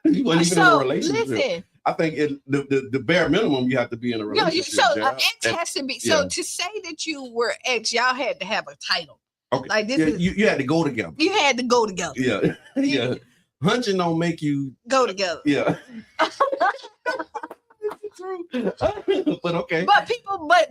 you wasn't even in a relationship. Listen. I think the bare minimum you have to be in a relationship. So an ex has to be. So to say that you were ex, y'all had to have a title. Okay. Like this is you had to go together. You had to go together. Yeah. Yeah. Hunching don't make you go together. Yeah. But okay. But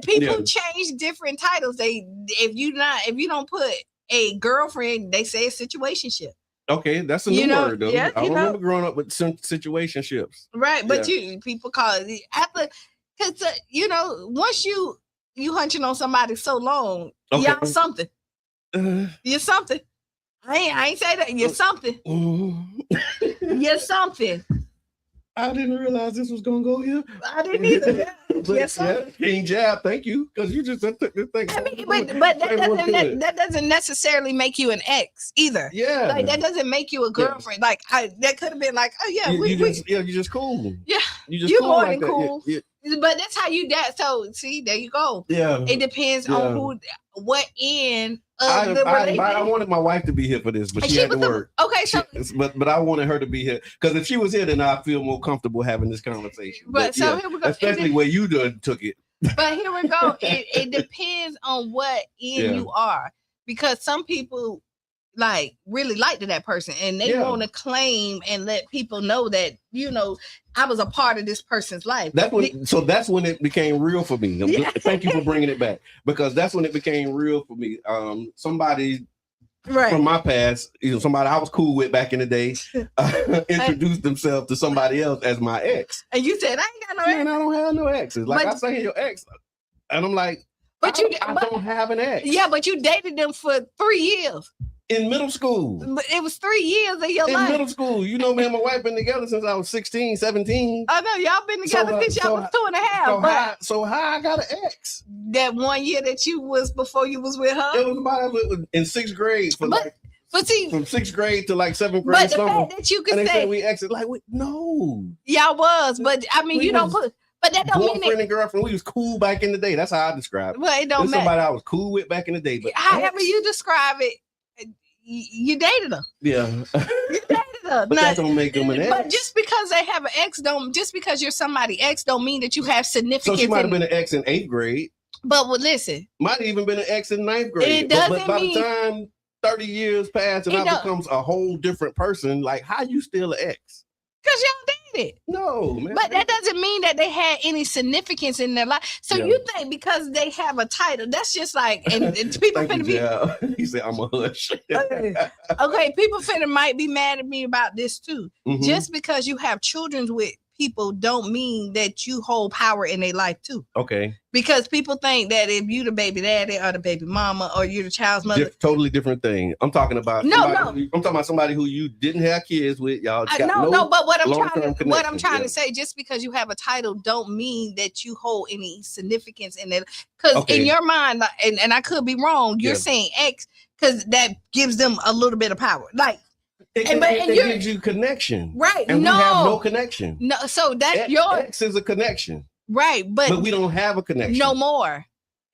people change different titles. If you don't put a girlfriend, they say a situationship. Okay, that's a new word though. Yeah, I remember growing up with some situationships. Right, but people call it after because once you hunching on somebody so long, y'all something. You're something. I ain't say that. You're something. You're something. I didn't realize this was gonna go here. I didn't either. Yes, King Jab, thank you, because you just took this thing. I mean, but that doesn't necessarily make you an ex either. Yeah, like that doesn't make you a girlfriend. Like that could have been like, oh yeah, you're just cool. Yeah, you're cool more than cool. Yeah. But that's how you that. So see, there you go. Yeah, it depends on what end of the relationship. I wanted my wife to be here for this, but she had to work. Okay, so but I wanted her to be here because if she was here, then I feel more comfortable having this conversation. But so here we go. Especially where you took it. But here we go. It depends on what end you are, because some people like really like that person and they want to claim and let people know that I was a part of this person's life. That's when it became real for me. Thank you for bringing it back, because that's when it became real for me. Somebody from my past, somebody I was cool with back in the day, introduced themselves to somebody else as my ex. And you said, I ain't got no ex. Man, I don't have no exes. Like I say your ex. And I'm like, I don't have an ex. Yeah, but you dated them for 3 years. In middle school. But it was 3 years of your life. In middle school. Me and my wife been together since I was 16, 17. I know, y'all been together since y'all was 2.5. So how I got an ex? That 1 year that you was before you was with her? It was in 6th grade. But see, from 6th grade to like 7th grade. But the fact that you could say we exit, like, no. Y'all was, but I mean, you don't put. But that don't mean boyfriend and girlfriend. We was cool back in the day. That's how I describe it. Well, it don't matter. Somebody I was cool with back in the day. But however you describe it, you dated her. Yeah. You dated her. But that don't make them an ex. But just because they have an ex, just because you're somebody ex, don't mean that you have significance. So she might have been an ex in 8th grade. But listen, might have even been an ex in 9th grade. It doesn't but by the time 30 years pass and I becomes a whole different person, like how you still an ex? Because y'all dated. No, man. But that doesn't mean that they had any significance in their life. So you think because they have a title, that's just like, and people finna be. He said, I'm a hush. Okay, people might be mad at me about this too. Mm-hmm. Just because you have children with people don't mean that you hold power in their life too. Okay. Because people think that if you the baby daddy or the baby mama or you're the child's mother, totally different thing. I'm talking about I'm talking about somebody who you didn't have kids with. Y'all got but what I'm trying to say, just because you have a title don't mean that you hold any significance in it. Because in your mind, and I could be wrong, you're saying X because that gives them a little bit of power. Like it gives you connection, right? And we have no connection. No, so that's X is a connection, right? But we don't have a connection no more.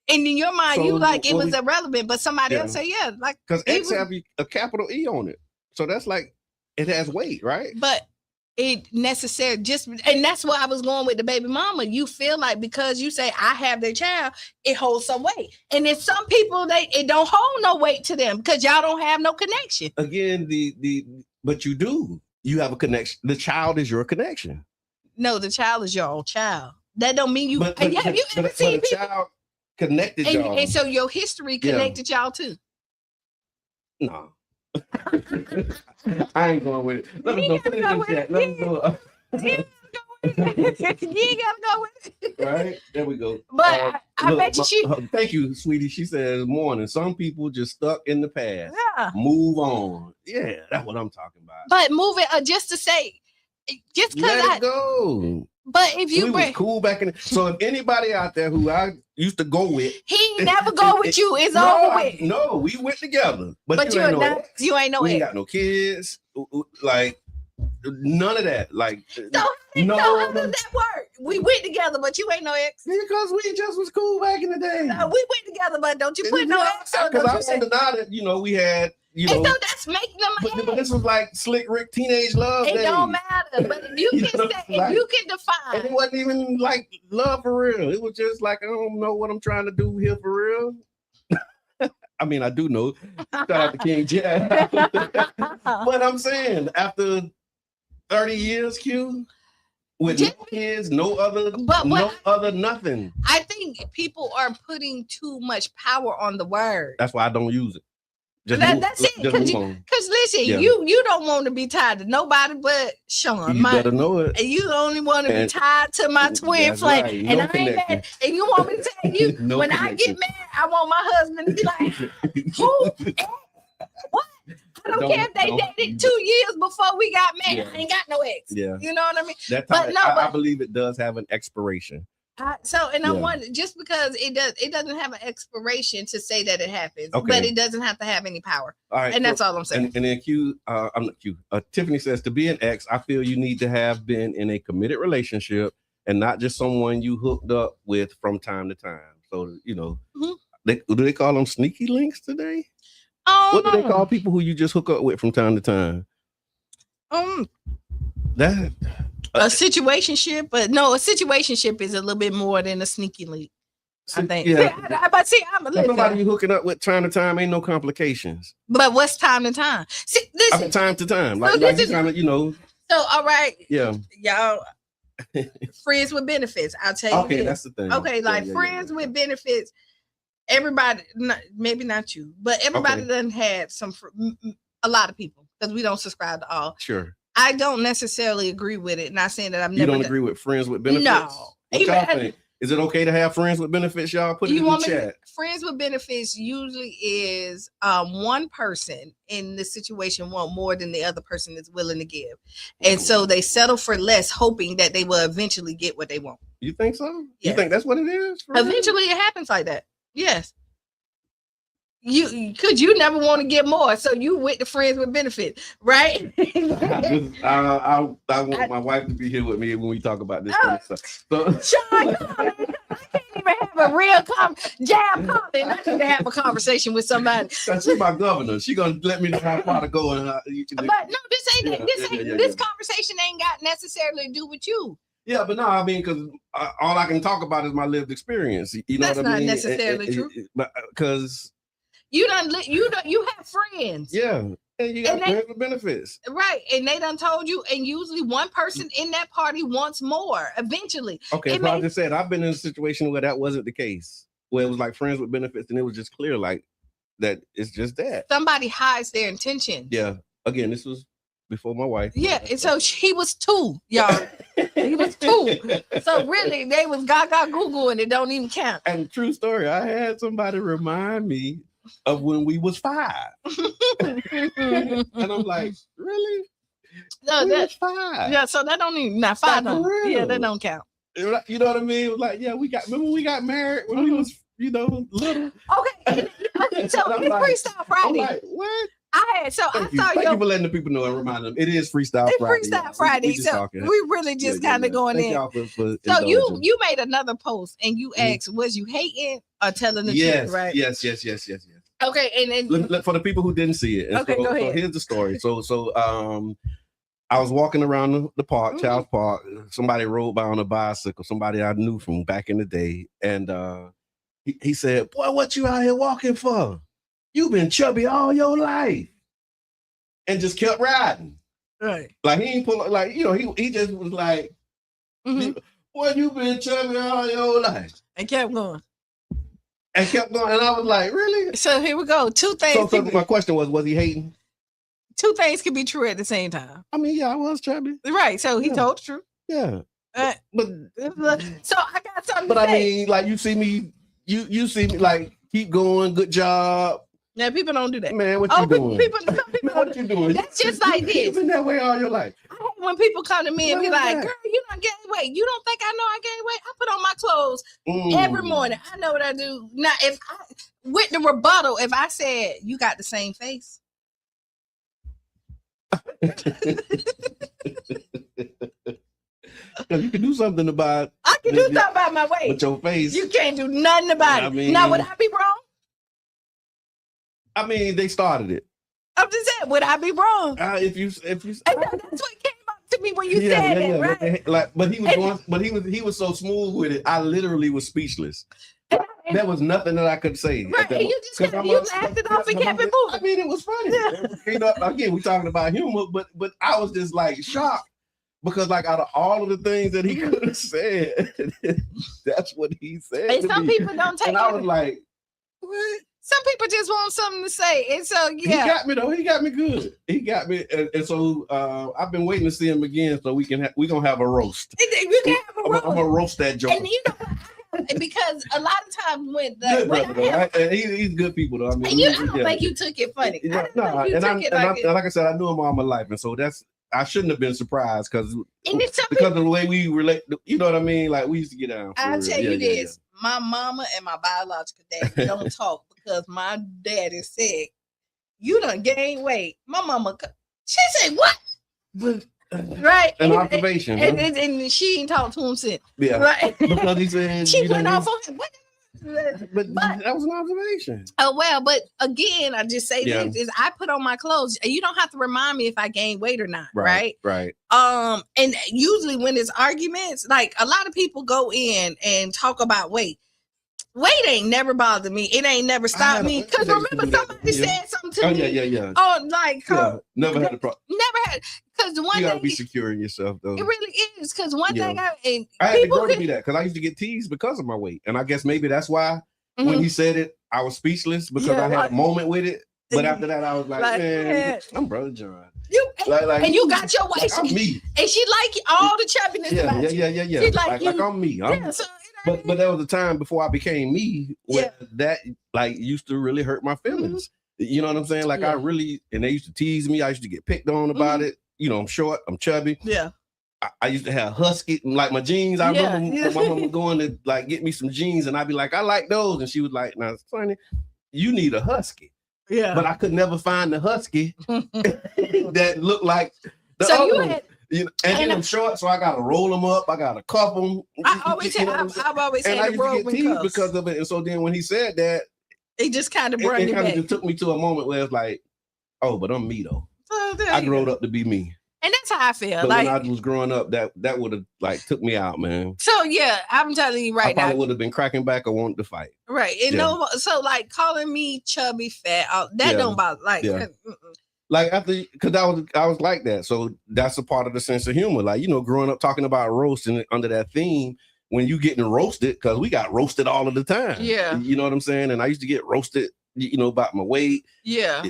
And in your mind, you like it was irrelevant, but somebody else say like because X have a capital E on it, so that's like it has weight, right? But it necessary and that's why I was going with the baby mama. You feel like because you say I have their child, it holds some weight, and then some people it don't hold no weight to them because y'all don't have no connection. Again, but you do. You have a connection. The child is your connection. No, the child is your own child. That don't mean you. But the child connected y'all, and so your history connected y'all too. No. I ain't going with it. Let us go. Finish this chat. Let us go. You ain't gotta go with it. Right? There we go. But I bet you thank you, sweetie. She says, morning. Some people just stuck in the past. Yeah. Move on. Yeah, that's what I'm talking about. But move it just to say, just because let it go. But if you was cool back in so if anybody out there who I used to go with, he never go with you, it's over with. No, we went together. But you ain't no we ain't got no kids. Like none of that. Like how does that work? We went together, but you ain't no ex. Because we just was cool back in the day. No, we went together, but don't you put no ex on. Because I deny that, we had and so that's making them but this was like Slick Rick teenage love. It days. don't matter, but if you can say, if you can define, and it wasn't even like love for real. It was just like I don't know what I'm trying to do here for real. I mean, I do know. Shout out to King Jack. But I'm saying after 30 years, Q, with no kids, no other nothing. I think people are putting too much power on the word. That's why I don't use it. That's it. Because listen, you don't want to be tied to nobody but Sean. You better know it. And you only want to be tied to my twin flame. Right. And I ain't mad. And you want me to tell you, when I get married, I want my husband to be like, who? What? I don't care if they dated 2 years before we got married. I ain't got no ex. Yeah. You know what I mean? I believe it does have an expiration. I wonder, just because it doesn't have an expiration to say that it happens, okay. But it doesn't have to have any power. All right, and that's all I'm saying. And then I'm not Q. Tiffany says, to be an ex, I feel you need to have been in a committed relationship and not just someone you hooked up with from time to time. So do they call them sneaky links today? What do they call people who you just hook up with from time to time? A situationship, but no, a situationship is a little bit more than a sneaky link. I think. Yeah. Somebody you hooking up with time to time ain't no complications. But what's time to time? See, listen, time to time, like you kind of, So all right, yeah, y'all, friends with benefits. I'll tell you. Okay, that's the thing. Okay, friends with benefits. Everybody, maybe not you, but everybody done had a lot of people because we don't subscribe to all. Sure. I don't necessarily agree with it. Not saying that You don't agree with friends with benefits? No. What y'all think? Is it okay to have friends with benefits, y'all? Put it in the chat. Friends with benefits usually is one person in the situation want more than the other person is willing to give. And so they settle for less, hoping that they will eventually get what they want. You think so? Yes. You think that's what it is? Eventually it happens like that. Yes. You never want to get more, so you with the friends with benefits, right? I want my wife to be here with me when we talk about this kind of stuff. So, Sean, I can't even have a real jam comment. I need to have a conversation with somebody. She's my governor. She gonna let me know how far to go. And but no, this conversation ain't got necessarily to do with you. Yeah, but no, I mean, because all I can talk about is my lived experience. You know That's what I mean? That's not necessarily true. Because you have friends. Yeah. And you got friends with benefits. Right. And they done told you, and usually one person in that party wants more eventually. Okay, so I just said I've been in a situation where that wasn't the case. Where it was like friends with benefits, and it was just clear like that it's just that. Somebody hides their intentions. Yeah. Again, this was before my wife. Yeah, and so he was 2, y'all. He was 2. So really, they was gaga Google, and it don't even count. And true story, I had somebody remind me of when we was 5. And I'm like, really? No, that's 5. Yeah, so that don't even not 5. Yeah, that don't count. You know what I mean? It was like, yeah, remember we got married when we was, little. Okay, so it's Freestyle Friday. I'm like, what? Thank you for letting the people know and remind them it is Freestyle Friday. It's Freestyle Friday. So we really just kind of going in. So you made another post and you asked, was you hating or telling the truth, right? Yes. Okay, and then for the people who didn't see it. Okay, go ahead. So here's the story. So I was walking around the park, Child's Park. Somebody rode by on a bicycle, somebody I knew from back in the day. And he said, boy, what you out here walking for? You've been chubby all your life. And just kept riding. Right. Like he ain't pull like, he just was like, boy, you been chubby all your life. And kept going. And I was like, really? So here we go. 2 things. So my question was he hating? 2 things can be true at the same time. I mean, yeah, I was chubby. Right. So he told the truth. Yeah. but so I got something. But I mean, like you see me like keep going, good job. Yeah, people don't do that. Man, what you doing? People what you doing? That's just like this. You've been that way all your life. I hate when people come to me and be like, girl, you don't gain weight. You don't think I know I gain weight? I put on my clothes every morning. I know what I do. Now, with the rebuttal, if I said, you got the same face. You can do something about I can do something about my weight. With your face. You can't do nothing about it. Now, would I be wrong? I mean, they started it. I'm just saying, would I be wrong? If you and that's what came up to me when you said it, right? But he was so smooth with it. I literally was speechless. There was nothing that I could say. Right, and you just laughed it off and kept it moving. I mean, it was funny. Again, we're talking about humor, but I was just like shocked because like out of all of the things that he could have said, that's what he said. And some people don't take it. And I was like, what? Some people just want something to say, and so He got me though. He got me good. He got me, and so I've been waiting to see him again, so we're gonna have a roast. I'm gonna roast that joke. And you know what? Because a lot of times when he's good people though. I mean, I don't think you took it funny. Like I said, I knew him all my life, and so I shouldn't have been surprised because of the way we relate. You know what I mean? Like we used to get down. I'll tell you this: my mama and my biological dad don't talk because my daddy said, "You done gained weight." My mama, she said, "What?" Right. An observation. And she ain't talked to him since. Yeah. Right. Because he said she went off on him. But that was an observation. Oh well, but again, I just say this is I put on my clothes. You don't have to remind me if I gain weight or not, right? Right. And usually when it's arguments, like a lot of people go in and talk about weight. Weight ain't never bothered me. It ain't never stopped me. Because remember, somebody said something to me. Yeah. Oh, like never had a problem. Never had. Because the one you gotta thing be secure in yourself, though. It really is. Because one thing I had to grow to be that because I used to get teased because of my weight, and I guess maybe that's why when he said it, I was speechless because I had a moment with it. But after that, I was like, man, I'm Brother John. And you got your weight. I'm me. And she like all the chubbiness about you. Yeah. She like I'm me. But there was a time before I became me where that like used to really hurt my feelings. You know what I'm saying? Like I really, and they used to tease me. I used to get picked on about it. You know, I'm short, I'm chubby. Yeah. I used to have husky, like my jeans. I remember my mom was going to like get me some jeans, and I'd be like, I like those. And she was like, now, Sonny, you need a husky. Yeah. But I could never find the husky that looked like the other one. And then I'm short, so I gotta roll them up. I gotta cuff them. I've always had the roll because of it. And so then when he said that, it just kind of brought me back. It took me to a moment where it's like, oh, but I'm me though. I grew up to be me. And that's how I feel. But like when I was growing up, that would have like took me out, man. So yeah, I'm telling you right now. I probably would have been cracking back or wanting to fight. Right. And so like calling me chubby, fat, that don't bother. Like after, because I was like that. So that's a part of the sense of humor. Like, you know, growing up talking about roasting under that theme, when you getting roasted, because we got roasted all of the time. Yeah. You know what I'm saying? And I used to get roasted, you know, about my weight. Yeah.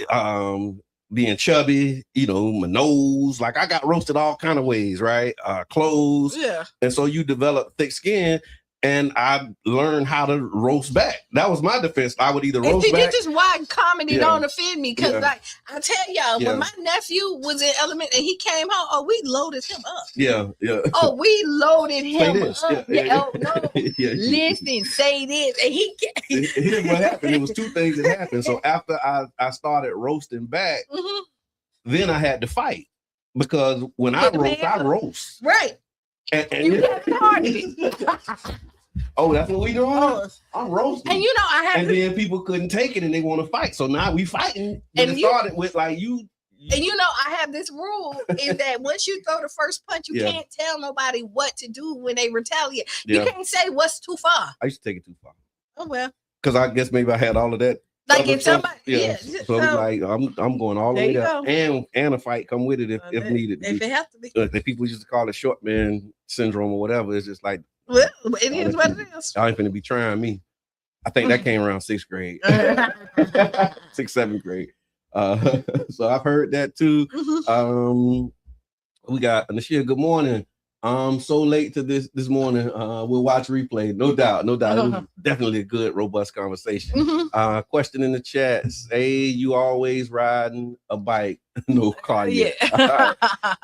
Being chubby, you know, my nose. Like I got roasted all kind of ways, right? Clothes. Yeah. And so you develop thick skin. And I learned how to roast back. That was my defense. I would either roast back. This is why comedy don't offend me. Because like I tell y'all, when my nephew was in elementary and he came home, we loaded him up. Yeah. Oh, we loaded him up. Yeah. Listen, say this. And here's what happened. It was two things that happened. So after I started roasting back, then I had to fight. Because when I roast. Right. And you got started. Oh, that's what we doing? I'm roasting. And you know, and then people couldn't take it and they want to fight. So now we fighting. And it started with like you. And you know, I have this rule is that once you throw the first punch, you can't tell nobody what to do when they retaliate. You can't say what's too far. I used to take it too far. Oh well. Because I guess maybe I had all of that. Like if somebody, so like I'm going all the way up, and a fight come with it if needed. If it have to be. The people used to call it short man syndrome or whatever. It's just like, well, it is what it is. I ain't finna be trying me. I think that came around 6th grade, 6th, 7th grade. So I've heard that too. We got Nashia. Good morning. So late to this morning. We'll watch replay. No doubt. It was definitely a good, robust conversation. Question in the chat. Say you always riding a bike, no car yet. Yeah.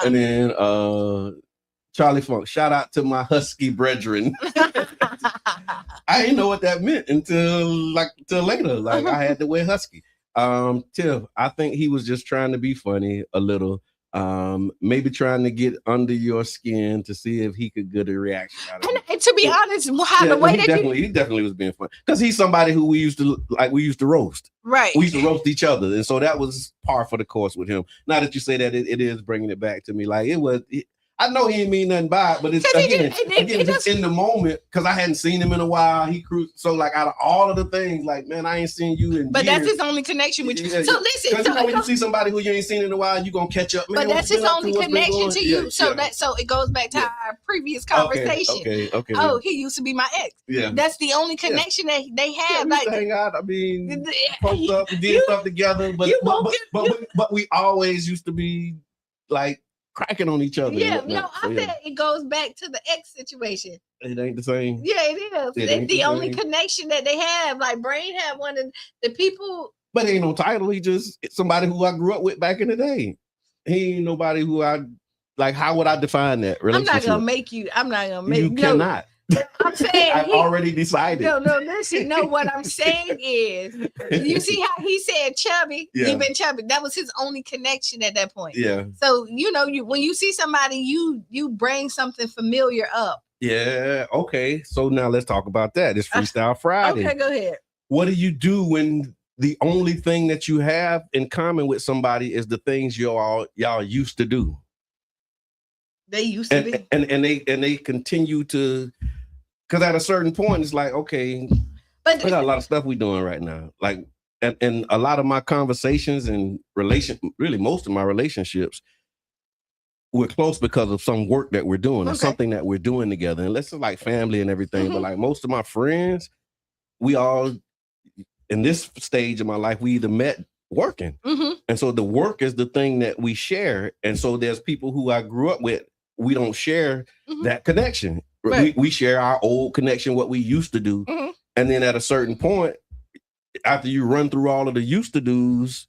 And then Charlie Funk, shout out to my husky brethren. I didn't know what that meant until later. Like I had to wear husky. Tiff, I think he was just trying to be funny a little. Maybe trying to get under your skin to see if he could get a reaction out of it. And to be honest, the way he definitely was being funny because he's somebody who we used to roast. Right. We used to roast each other, and so that was par for the course with him. Now that you say that, it is bringing it back to me. Like it was. I know he didn't mean nothing by it, but it's again just in the moment because I hadn't seen him in a while. He cruised. So like out of all of the things, like man, I ain't seen you in. But years. that's his only connection with you. So listen, because when you see somebody who you ain't seen in a while, you gonna catch up. Man, but that's his only connection to you. So it goes back to our previous conversation. Okay. Oh, he used to be my ex. Yeah, that's the only connection that they have. We used to hang out. I mean, post up, did stuff together, but we always used to be like. Cracking on each other. Yeah, I said it goes back to the ex situation. It ain't the same. Yeah, it is. It's the only connection that they have. Like Brain had one of the people. But he ain't no title. He just somebody who I grew up with back in the day. He ain't nobody who I like. How would I define that relationship? I'm not gonna make you. You cannot. I'm saying I've already decided. No, listen. No, what I'm saying is, you see how he said chubby. Yeah. He been chubby. That was his only connection at that point. Yeah. So when you see somebody, you bring something familiar up. Yeah. Okay. So now let's talk about that. It's Freestyle Friday. Okay, go ahead. What do you do when the only thing that you have in common with somebody is the things y'all used to do? They used to be, and they continue to. Because at a certain point, it's like, okay, but we got a lot of stuff we doing right now. Like, and a lot of my conversations and really most of my relationships, we're close because of some work that we're doing or something that we're doing together. And let's just like family and everything. But like most of my friends, we all, in this stage of my life, we either met working. And so the work is the thing that we share. And so there's people who I grew up with, we don't share that connection. Right. We share our old connection, what we used to do. And then at a certain point, after you run through all of the used to do's,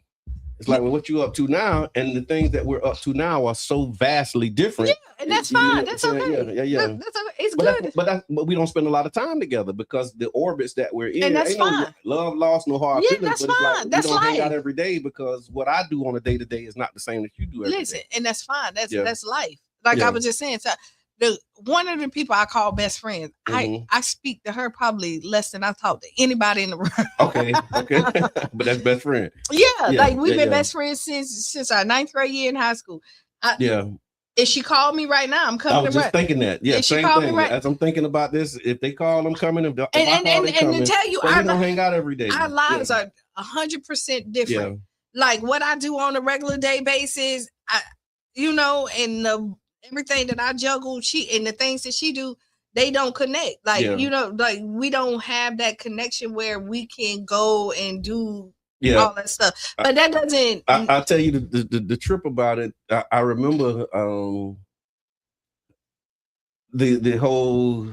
it's like, well, what you up to now? And the things that we're up to now are so vastly different. Yeah, and that's fine. That's okay. Yeah. That's okay. It's good. But we don't spend a lot of time together because the orbits that we're in, and that's fine. No love, lost, no hard feelings. That's fine. Like, that's we don't life. hang out every day because what I do on a day-to-day is not the same that you do every day. And that's fine. That's life. Like I was just saying, so one of the people I call best friends, I speak to her probably less than I talk to anybody in the room. Okay. But that's best friend. Yeah, like we've been best friends since our 9th grade year in high school. If she called me right now, I'm coming. I was just thinking that. Yeah, same thing. As I'm thinking about this, if they call, I'm coming. If I call, they coming. To tell you, we don't hang out every day. Our lives are 100% different. Yeah. Like what I do on a regular day basis, and everything that I juggle, and the things that she do, they don't connect. Like, like we don't have that connection where we can go and do all that stuff. But that doesn't. I'll tell you the trip about it. I remember the whole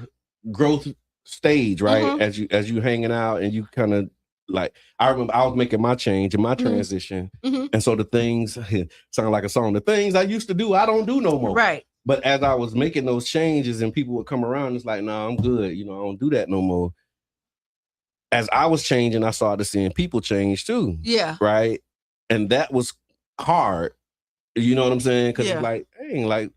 growth stage, right? As you hanging out and you kind of like, I remember I was making my change and my transition. And so the things sound like a song. The things I used to do, I don't do no more. Right. But as I was making those changes and people would come around, it's like, no, I'm good. I don't do that no more. As I was changing, I started seeing people change too. Yeah. Right. And that was hard. You know what I'm saying? Because it's like, dang, like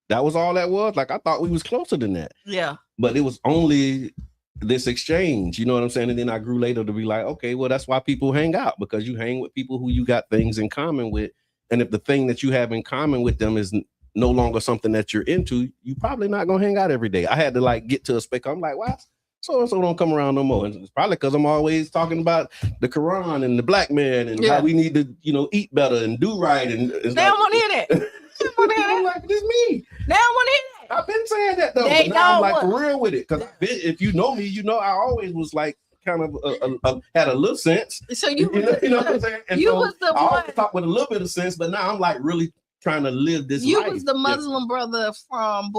that was all that was. Like I thought we was closer than that. Yeah. But it was only this exchange, you know what I'm saying? And then I grew later to be like, okay, well, that's why people hang out, because you hang with people who you got things in common with. And if the thing that you have in common with them is no longer something that you're into, you probably not gonna hang out every day. I had to like get to a spec. I'm like, why so-and-so don't come around no more? And it's probably because I'm always talking about the Quran and the black man and how we need to, eat better and do right. And they don't want to hear that. They don't want to hear that. I'm like, this me. They don't want to hear that. I've been saying that though. But now I'm like for real with it. Because if you know me, I always was like kind of had a little sense. So you know what I'm saying? And you was the I one. always talk with a little bit of sense, but now I'm like really trying to live this You life. was the Muslim brother from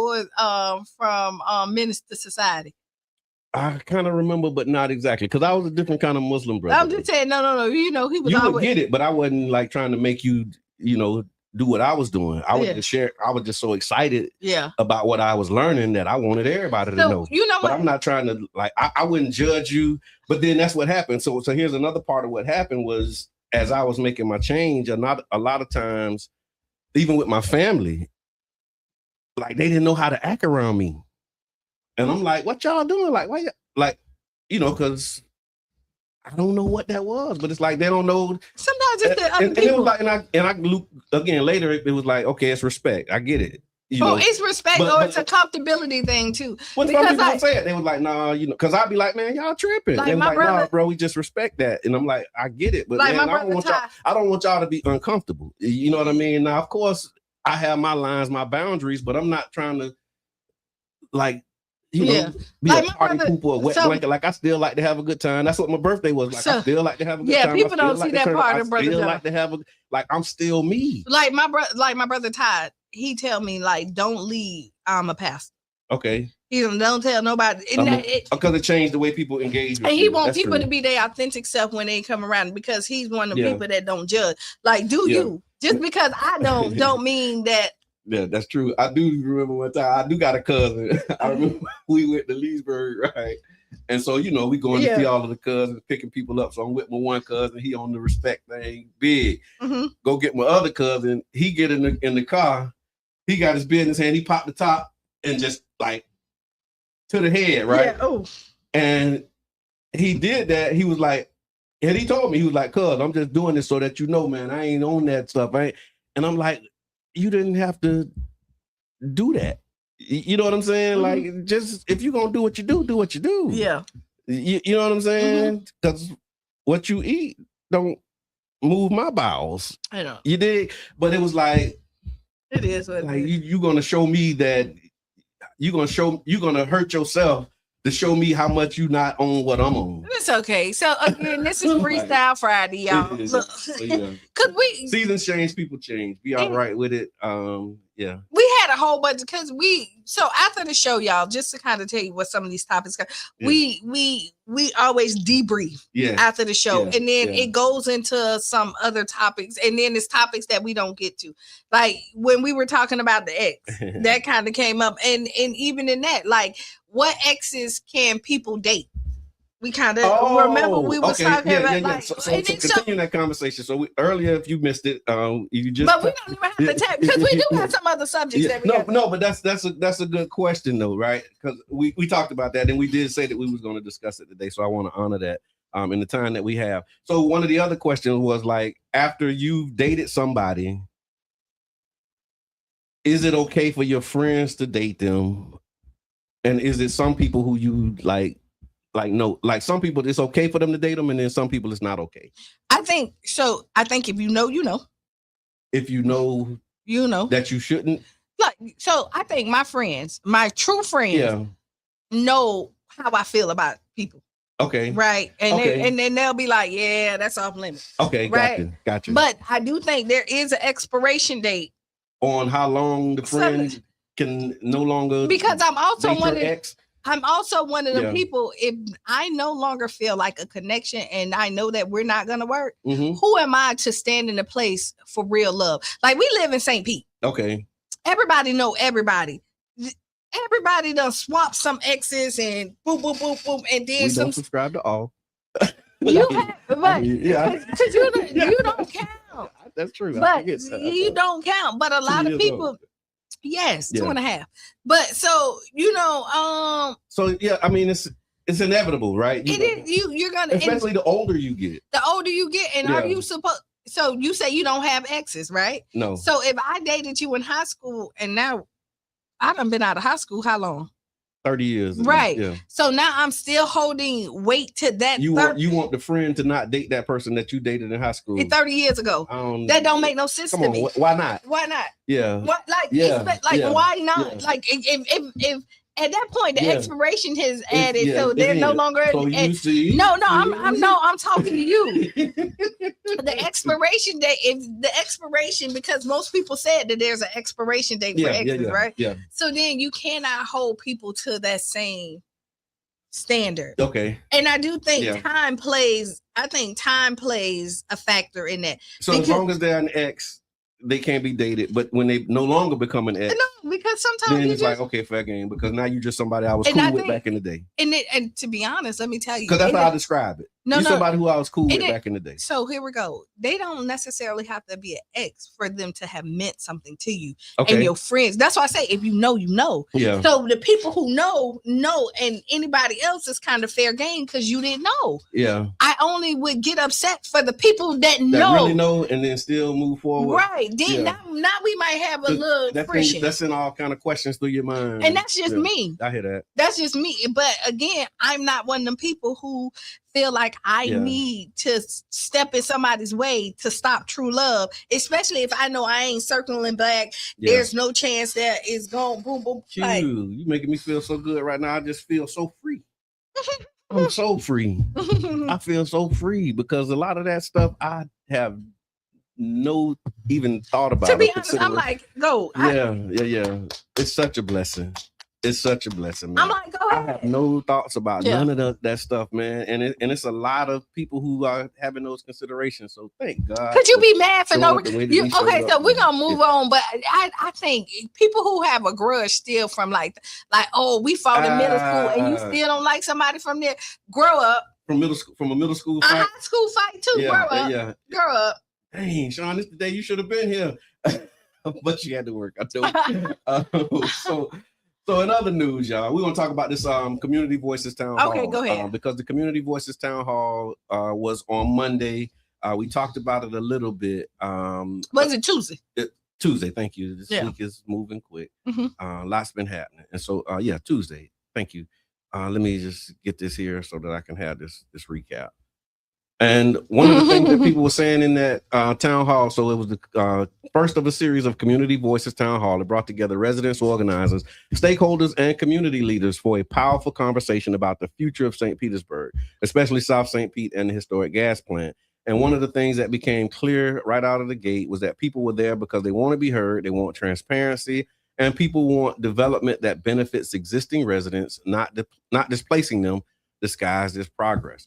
Minister Society. I kind of remember, but not exactly, because I was a different kind of Muslim brother. I'm just saying, no. You know, he was you always... would get it, but I wasn't like trying to make you, do what I was doing. I would just share. I was just so excited about what I was learning that I wanted everybody to know. You know, but I'm not trying to like. I wouldn't judge you. But then that's what happened. So here's another part of what happened was as I was making my change, a lot of times, even with my family, like they didn't know how to act around me. And I'm like, what y'all doing? Like, why? Like, because I don't know what that was, but it's like they don't know. Sometimes it's the other people. And it was like, and I look again later. It was like, okay, it's respect. I get it. It's respect, or it's a comfortability thing too. When some people don't say it, they was like, nah, because I'd be like, man, y'all tripping. Like they was my like, brother, nah, bro, we just respect that. And I'm like, I get it, but like man, I don't want y'all to be uncomfortable. You know what I mean? Now, of course, I have my lines, my boundaries, but I'm not trying to like. Be like a party pooper or wet blanket. Like I still like to have a good time. That's what my birthday was like. I still like to have a good time. Yeah, people don't see that part of brother. I still like to have I'm still me. Like my brother Todd, he tell me like, don't leave. I'm a pastor. Okay. He don't tell nobody. Because it changed the way people engage. And he wants people to be their authentic self when they come around because he's one of the people that don't judge. Like, you just because I don't mean that. Yeah, that's true. I do remember one time. I do got a cousin. I remember we went to Leesburg, right? And so, we going to see all of the cousins, picking people up. So I'm with my one cousin. He on the respect thing, big. Mm-hmm. Go get my other cousin. He get in the car. He got his business hand. He popped the top and just like to the head, right? Yeah. Oh. And he did that. He was like, and he told me, he was like, cuz, I'm just doing this so that man, I ain't on that stuff. And I'm like, you didn't have to do that. You know what I'm saying? Mm-hmm. Like, just if you're gonna do what you do. Yeah. You know what I'm saying? Because what you eat don't move my bowels. I know. You did, but it was like it is what like you're gonna show me that you're gonna hurt yourself to show me how much you not on what I'm on. It's okay. So again, this is Freestyle Friday, y'all. Look, because seasons change, people change. Be all right with it. Yeah. We had a whole bunch because so after the show, y'all, just to kind of tell you what some of these topics are, we always debrief after the show, and then it goes into some other topics, and then it's topics that we don't get to. Like when we were talking about the ex, that kind of came up, and even in that, like what exes can people date? We kind of remember we were talking about like so continue that conversation. So earlier, if you missed it, you just but we don't even have to tap because we do have some other subjects that we but that's a good question though, right? Because we talked about that and we did say that we was going to discuss it today. So I want to honor that in the time that we have. So one of the other questions was like, after you've dated somebody, is it okay for your friends to date them? And is it some people who you like no, like some people it's okay for them to date them, and then some people it's not okay. I think so. I think if you know, you know. If you know that you shouldn't. Like, so I think my friends, my true friends, know how I feel about people. Okay. Right. And then they'll be like, yeah, that's off limits. Okay. Right. Gotcha. But I do think there is an expiration date on how long the friend can no longer. Because I'm also one of the people, if I no longer feel like a connection and I know that we're not going to work, who am I to stand in a place for real love? Like we live in St. Pete. Okay. Everybody know everybody. Everybody done swap some exes and boom, boom, boom, boom. And then we don't subscribe to all. You have, but because you don't count. That's true. But you don't count. But a lot of people... Yes, 2.5. But so so yeah, I mean it's inevitable, right? You're gonna, especially the older you get. The older you get, and are you supposed? So you say you don't have exes, right? No. So if I dated you in high school, and now I done been out of high school, how long? 30 years. Right. Yeah. So now I'm still holding weight to that. You want the friend to not date that person that you dated in high school 30 years ago. That don't make no sense to me. Why not? Why not? Yeah. What? Like, yeah. Why not? Yeah. Like, if at that point, the expiration has added, so they're no longer. So you see, I'm talking to you. The expiration date, because most people said that there's an expiration date for exes, right? Yeah. So then you cannot hold people to that same standard. Okay. And I do think time plays a factor in that. So as long as they're an ex, they can't be dated, but when they no longer become an ex, no, because sometimes then it's like, okay, fair game, because now you're just somebody I was cool with back in the day. And to be honest, let me tell you, because that's how I describe it. You're somebody who I was cool with back in the day. So here we go. They don't necessarily have to be an ex for them to have meant something to you and your friends. That's why I say, if you know, you know. Yeah. So the people who know, and anybody else is kind of fair game because you didn't know. Yeah. I only would get upset for the people that really know and then still move forward. Right. Then now we might have a little friction. That's in all kind of questions through your mind. And that's just me. I hear that. That's just me. But again, I'm not one of them people who feel like I need to step in somebody's way to stop true love, especially if I know I ain't circling back. There's no chance that it's going boom, boom. Like, you making me feel so good right now. I just feel so free. I'm so free. I feel so free because a lot of that stuff I have no even thought about. To be honest, I'm like, go. Yeah. It's such a blessing. It's such a blessing, man. I'm like, go ahead. I have no thoughts about none of that stuff, man. And it's a lot of people who are having those considerations. So thank God. Could you be mad for no reason? Okay, so we're gonna move on. But I think people who have a grudge still from like, oh, we fought in middle school and you still don't like somebody from there. Grow up. From a middle school fight. A high school fight too. Grow up. Yeah. Grow up. Dang, Sean, this is the day you should have been here. But you had to work. I know. So in other news, y'all, we're going to talk about this Community Voices Town Hall. Okay, go ahead. Because the Community Voices Town Hall was on Monday. We talked about it a little bit. Was it Tuesday? Tuesday, thank you. This week is moving quick. Lots been happening. And so, Tuesday. Thank you. Let me just get this here so that I can have this recap. And one of the things that people were saying in that town hall, so it was the first of a series of Community Voices Town Hall. It brought together residents, organizers, stakeholders, and community leaders for a powerful conversation about the future of St. Petersburg, especially South St. Pete and the historic gas plant. And one of the things that became clear right out of the gate was that people were there because they want to be heard, they want transparency, and people want development that benefits existing residents, not displacing them, disguised as progress.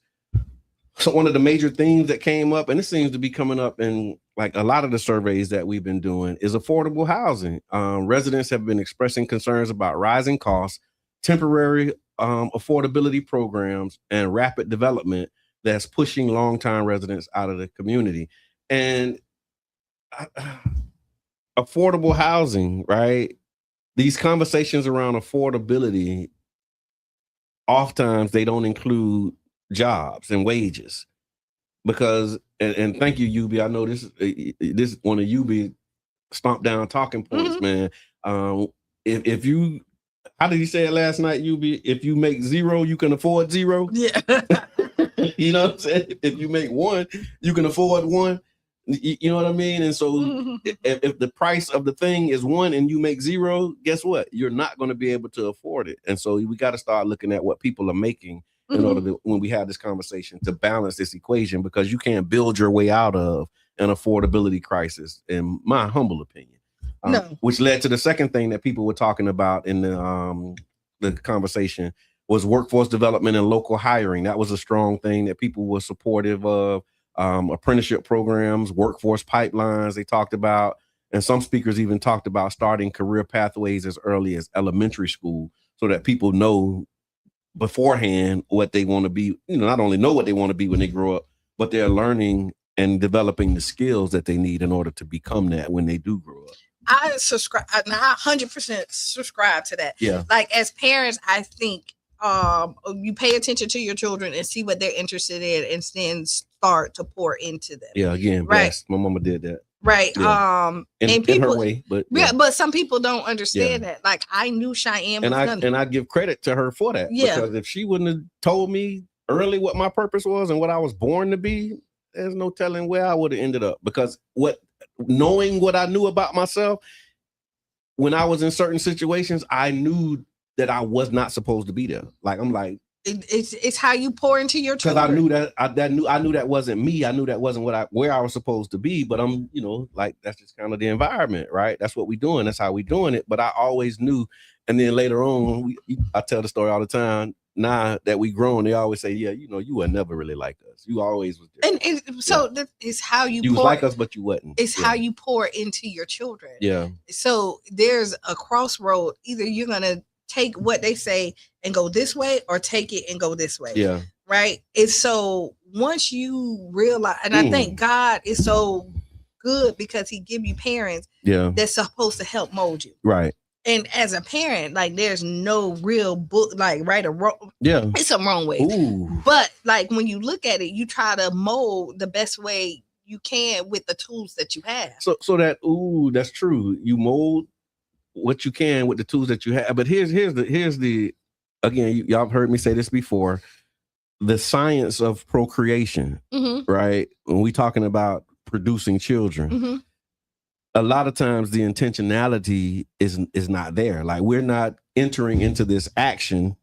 So one of the major themes that came up, and it seems to be coming up in like a lot of the surveys that we've been doing, is affordable housing. Residents have been expressing concerns about rising costs, temporary affordability programs, and rapid development that's pushing longtime residents out of the community. And affordable housing, right? These conversations around affordability, oftentimes they don't include jobs and wages, because and thank you, UB. I know this one of UB stomp down talking points, man. If you, how did you say it last night, UB? If you make zero, you can afford zero. Yeah. You know what I'm saying? If you make one, you can afford one. You know what I mean? And so if the price of the thing is one and you make zero, guess what? You're not going to be able to afford it. And so we got to start looking at what people are making in order to, when we have this conversation, to balance this equation, because you can't build your way out of an affordability crisis, in my humble opinion. Which led to the second thing that people were talking about in the conversation was workforce development and local hiring. That was a strong thing that people were supportive of. Apprenticeship programs, workforce pipelines they talked about, and some speakers even talked about starting career pathways as early as elementary school, so that people know beforehand what they want to be, not only know what they want to be when they grow up, but they're learning and developing the skills that they need in order to become that when they do grow up. I 100% subscribe to that. Yeah. Like, as parents, I think you pay attention to your children and see what they're interested in, and then start to pour into them. Yeah, again, right. Blessed. My mama did that. Right. Yeah. And people, in her way, but but some people don't understand that. Like, I knew Qiana was and I give credit to her for that. Yeah. Because if she wouldn't have told me early what my purpose was and what I was born to be, there's no telling where I would have ended up. Because knowing what I knew about myself, when I was in certain situations, I knew that I was not supposed to be there. Like, I'm like, it's how you pour into your children. Because I knew that wasn't me. I knew that wasn't where I was supposed to be. But I'm, like, that's just kind of the environment, right? That's what we're doing. That's how we're doing it. But I always knew. And then later on, I tell the story all the time. Now that we grown, they always say, yeah, you were never really like us. You always was different. And so that is how you was like us, but you wasn't. It's how you pour into your children. Yeah. So there's a crossroad. Either you're gonna take what they say and go this way, or take it and go this way. Yeah. Right. It's so once you realize, and I think God is so good because he give you parents that's supposed to help mold you. Right. And as a parent, like, there's no real book, like, right or wrong. Yeah. It's some wrong way. Ooh. But like, when you look at it, you try to mold the best way you can with the tools that you have. So that's true. You mold what you can with the tools that you have. But here's the again, y'all have heard me say this before. The science of procreation, right? When we talking about producing children, a lot of times the intentionality is not there. Like, we're not entering into this action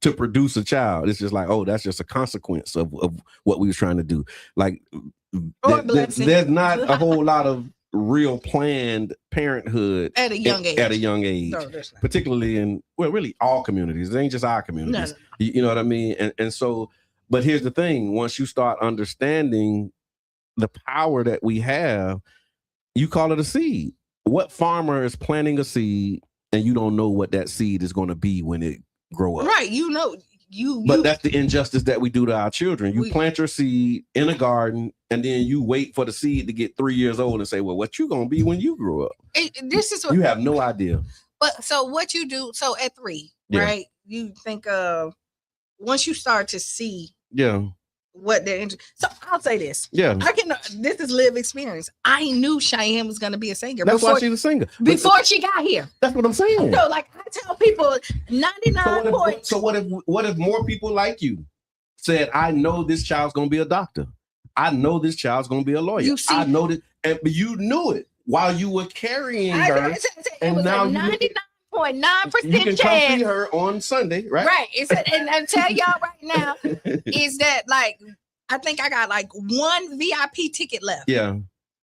to produce a child. It's just like, oh, that's just a consequence of what we was trying to do. Like, there's not a whole lot of real planned parenthood at a young age. No, particularly in, well, really all communities. It ain't just our communities. No. You know what I mean? And so, but here's the thing: once you start understanding the power that we have, you call it a seed. What farmer is planting a seed and you don't know what that seed is going to be when it grow up? Right. But that's the injustice that we do to our children. You plant your seed in a garden and then you wait for the seed to get 3 years old and say, well, what you going to be when you grow up? This is what you have no idea. But so what you do, so at 3, right? You think of once you start to see what they're interested. So I'll say this. Yeah. This is lived experience. I knew Cheyenne was going to be a singer. That's why she's a singer. Before she got here. That's what I'm saying. So, like, I tell people 99 points. So what if more people like you said, I know this child's going to be a doctor. I know this child's going to be a lawyer. I know that, but you knew it while you were carrying her. It was now 99.9% chance. Come see her on Sunday, right? Right. And I'll tell y'all right now is that, like, I think I got like 1 VIP ticket left. Yeah.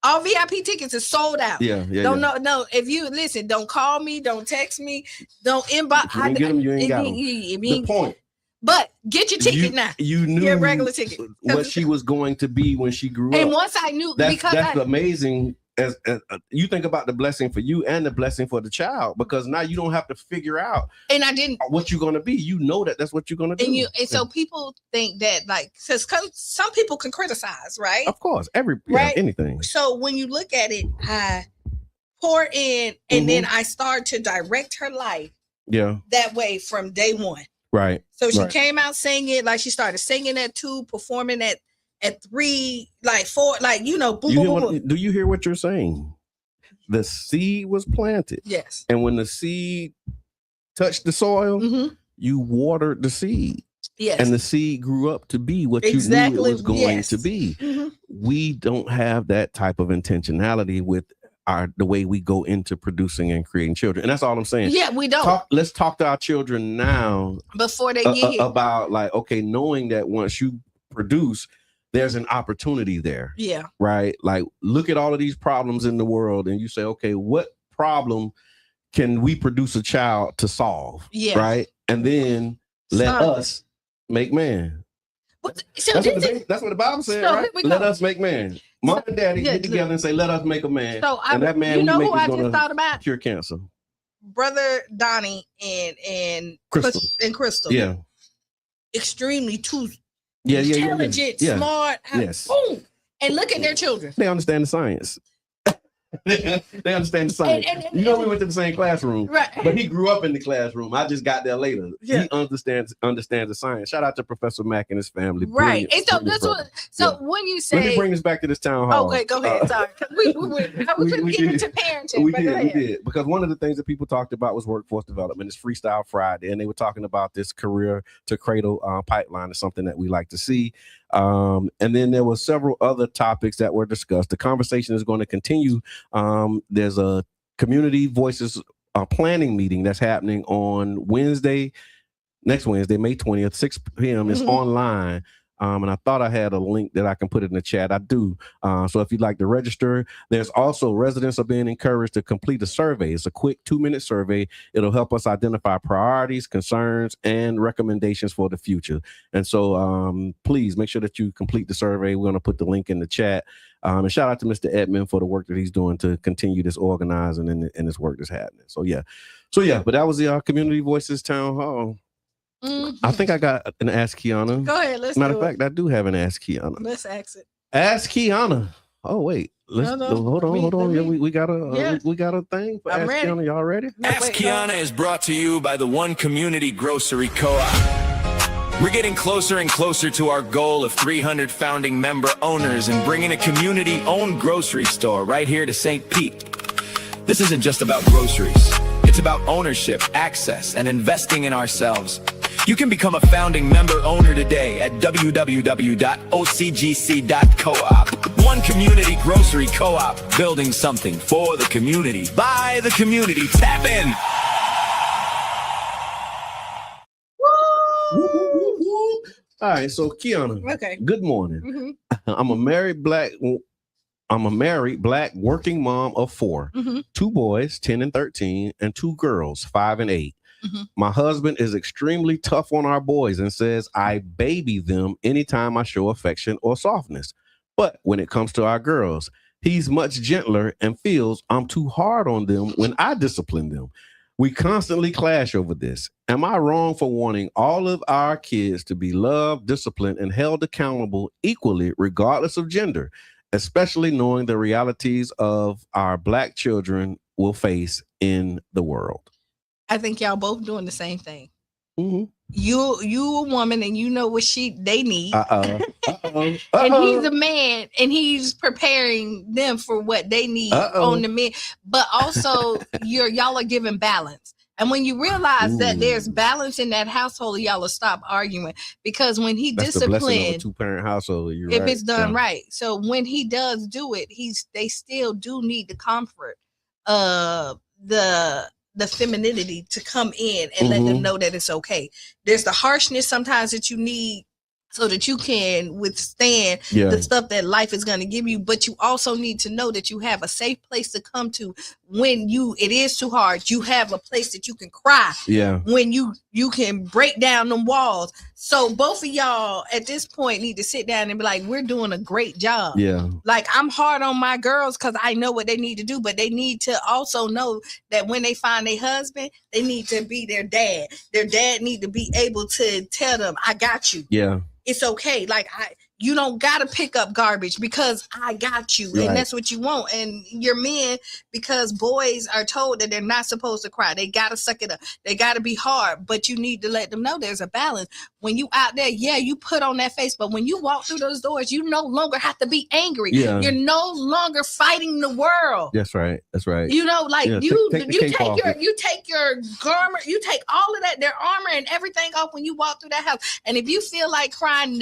All VIP tickets are sold out. Yeah. No. If you listen, don't call me, don't text me, don't inbox. If you didn't get them, you ain't got them. The point. But get your ticket now. You knew your regular ticket. What she was going to be when she grew up. And once I knew, that's amazing. As you think about the blessing for you and the blessing for the child, because now you don't have to figure out what you're going to be. You know that's what you're going to do. And so people think that, like, because some people can criticize, right? Of course, anything. So when you look at it, I pour in, and then I start to direct her life. Yeah, that way from day 1. Right. So she came out singing, like she started singing at 2, performing at 3, like 4, like, boom, boom. Do you hear what you're saying? The seed was planted. Yes. And when the seed touched the soil, you watered the seed. Yes. And the seed grew up to be what you knew it was going to be. We don't have that type of intentionality with the way we go into producing and creating children. And that's all I'm saying. Yeah, we don't. Let's talk to our children now. Before they get here. About, like, okay, knowing that once you produce, there's an opportunity there. Yeah. Right. Like, look at all of these problems in the world and you say, okay, what problem can we produce a child to solve? Yeah. Right. And then let us make man. That's what the Bible said, right? Let us make man. Mom and daddy get together and say, let us make a man. So and that man, who I just thought about? Cure cancer. Brother Donnie and Crystal. Yeah. Extremely intelligent, smart. Yes. Boom. And look at their children. They understand the science. They understand the science. We went to the same classroom, right? But he grew up in the classroom. I just got there later. Yeah. He understands the science. Shout out to Professor Mack and his family. Right. And so this was when you say, let me bring this back to this town hall. Okay, go ahead. Sorry, we get into parenting. We did because one of the things that people talked about was workforce development. It's Freestyle Friday, and they were talking about this career to cradle pipeline is something that we like to see. And then there were several other topics that were discussed. The conversation is going to continue. There's a community voices planning meeting that's happening on next Wednesday, May 20th, 6 p.m. It's online. And I thought I had a link that I can put in the chat. I do. So if you'd like to register, there's also residents are being encouraged to complete a survey. It's a quick 2-minute survey. It'll help us identify priorities, concerns, and recommendations for the future. And so please make sure that you complete the survey. We're going to put the link in the chat. And shout out to Mr. Edmond for the work that he's doing to continue this organizing and this work that's happening. So yeah, but that was the Community Voices Town Hall. I think I got an Ask Qiana. Go ahead. Let's Matter of fact, I do have an Ask Qiana. Let's ask it. Ask Qiana. Oh wait, hold on. Yeah, we got a thing for Ask Qiana. Y'all ready? Ask Qiana is brought to you by the One Community Grocery Co-op. We're getting closer and closer to our goal of 300 founding member owners and bringing a community-owned grocery store right here to St. Pete. This isn't just about groceries. It's about ownership, access, and investing in ourselves. You can become a founding member owner today at www.ocgc.coop. One Community Grocery Co-op, building something for the community, by the community. Tap in. All right, so Qiana. Okay. Good morning. I'm a married black working mom of 4, 2 boys, 10 and 13, and 2 girls, 5 and 8. My husband is extremely tough on our boys and says I baby them anytime I show affection or softness. But when it comes to our girls, he's much gentler and feels I'm too hard on them when I discipline them. We constantly clash over this. Am I wrong for wanting all of our kids to be loved, disciplined, and held accountable equally, regardless of gender, especially knowing the realities of our black children will face in the world? I think y'all both doing the same thing. You a woman and you know what they need. And he's a man and he's preparing them for what they need on the men. But also y'all are giving balance. And when you realize that there's balance in that household, y'all will stop arguing. Because when he disciplines, 2-parent household, if it's done right. So when he does do it, they still do need the comfort of the femininity to come in and let them know that it's okay. There's the harshness sometimes that you need so that you can withstand the stuff that life is going to give you. But you also need to know that you have a safe place to come to when it is too hard. You have a place that you can cry. When you can break down them walls. So both of y'all at this point need to sit down and be like, we're doing a great job. Like, I'm hard on my girls because I know what they need to do, but they need to also know that when they find their husband, they need to be their dad. Their dad need to be able to tell them, I got you. It's okay. Like, you don't gotta pick up garbage because I got you, and that's what you want. And your men, because boys are told that they're not supposed to cry, they gotta suck it up, they gotta be hard, but you need to let them know there's a balance. When you out there, you put on that face, but when you walk through those doors, you no longer have to be angry. You're no longer fighting the world. That's right. You know, like you take your garment, you take all of that, their armor and everything off when you walk through that house. And if you feel like crying,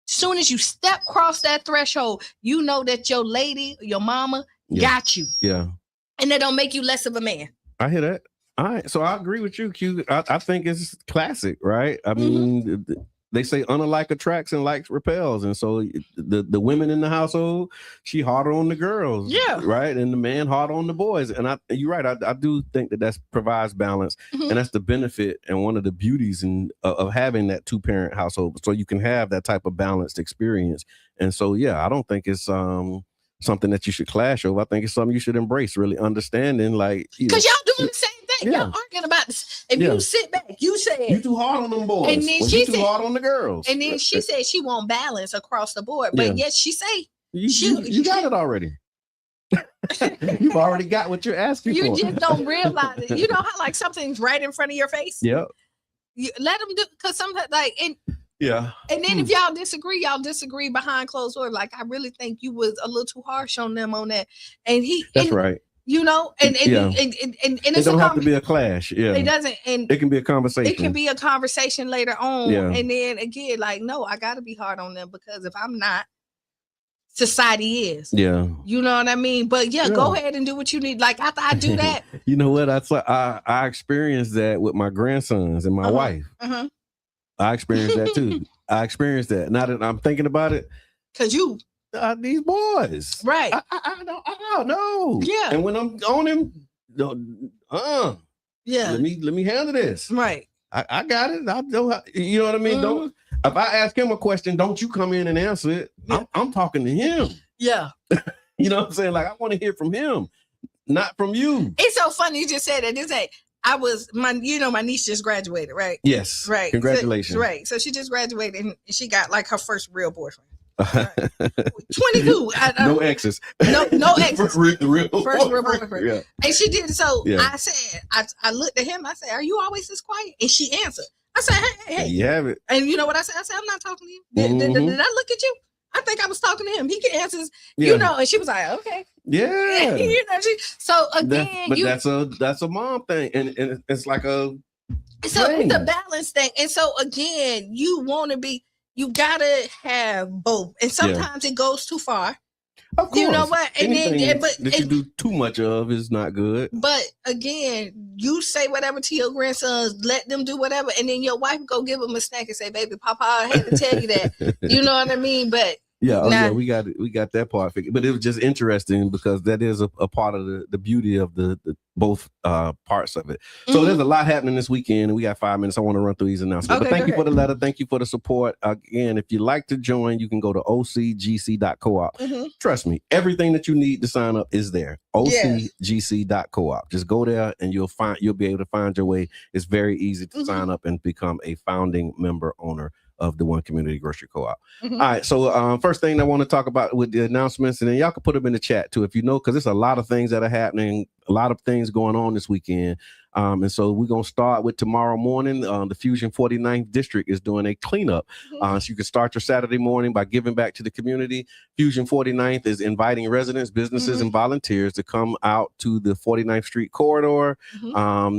soon as you step across that threshold, you know that your lady, your mama got you. And that don't make you less of a man. I hear that. All right. So I agree with you, Q. I think it's classic, right? I mean, they say unalike attracts and likes repels. And so the women in the household, she harder on the girls. Right. And the man harder on the boys. And you're right. I do think that provides balance. And that's the benefit and one of the beauties of having that 2-parent household. So you can have that type of balanced experience. And so, I don't think it's something that you should clash over. I think it's something you should embrace, really understanding, like, because y'all doing the same thing. Y'all arguing about this. If you sit back, you said you too hard on them boys, and then she too hard on the girls. And then she said she won't balance across the board. But yes, she say you got it already. You've already got what you're asking for. You just don't realize it. You know how like something's right in front of your face? You let them do, because sometimes and then if y'all disagree behind closed doors. Like, I really think you was a little too harsh on them on that. And that's right. You know, and it don't have to be a clash. It doesn't. And it can be a conversation. It can be a conversation later on. And then again, like, no, I got to be hard on them because if I'm not, society is. Yeah. You know what I mean? But go ahead and do what you need. Like after I do that. You know what? I experienced that with my grandsons and my wife. I experienced that too. I experienced that. Now that I'm thinking about it. Because you. These boys. Right. I don't know. Yeah. And when I'm on him, let me handle this. Right. I got it. I know you know what I mean? Don't if I ask him a question, don't you come in and answer it. I'm talking to him. Yeah. You know what I'm saying? Like I want to hear from him, not from you. It's so funny you just said that. This my niece just graduated, right? Yes. Right. Congratulations. Right. So she just graduated and she got like her first real boyfriend. Right. 22. No exes. No exes. First real boyfriend. Yeah. And she did so. Yeah. I said, I looked at him. I said, "Are you always this quiet?" And she answered. I said, "Hey." You have it. And you know what I said? I said, "I'm not talking to you. Did I look at you? I think I was talking to him. He can answer. You know." And she was like, "Okay." Yeah. So again, that's a mom thing, and it's like a. So it's a balance thing, and so again, you gotta have both, and sometimes it goes too far. Of course. You know what? And anything that you do too much of is not good. But again, you say whatever to your grandsons, let them do whatever, and then your wife go give them a snack and say, "Baby, Papa, I had to tell you that." You know what I mean? But we got that part figured. But it was just interesting because that is a part of the beauty of the both parts of it. So there's a lot happening this weekend, and we got 5 minutes. I want to run through these announcements. But thank you for the letter. Thank you for the support. Again, if you'd like to join, you can go to ocgc.coop. Trust me, everything that you need to sign up is there. ocgc.coop. Just go there and you'll be able to find your way. It's very easy to sign up and become a founding member owner of the One Community Grocery Co-op. All right, so first thing I want to talk about with the announcements, and then y'all can put them in the chat too if you know, because there's a lot of things that are happening, a lot of things going on this weekend. And so we're going to start with tomorrow morning. The Fusion 49th District is doing a cleanup. So you can start your Saturday morning by giving back to the community. Fusion 49th is inviting residents, businesses, and volunteers to come out to the 49th Street corridor.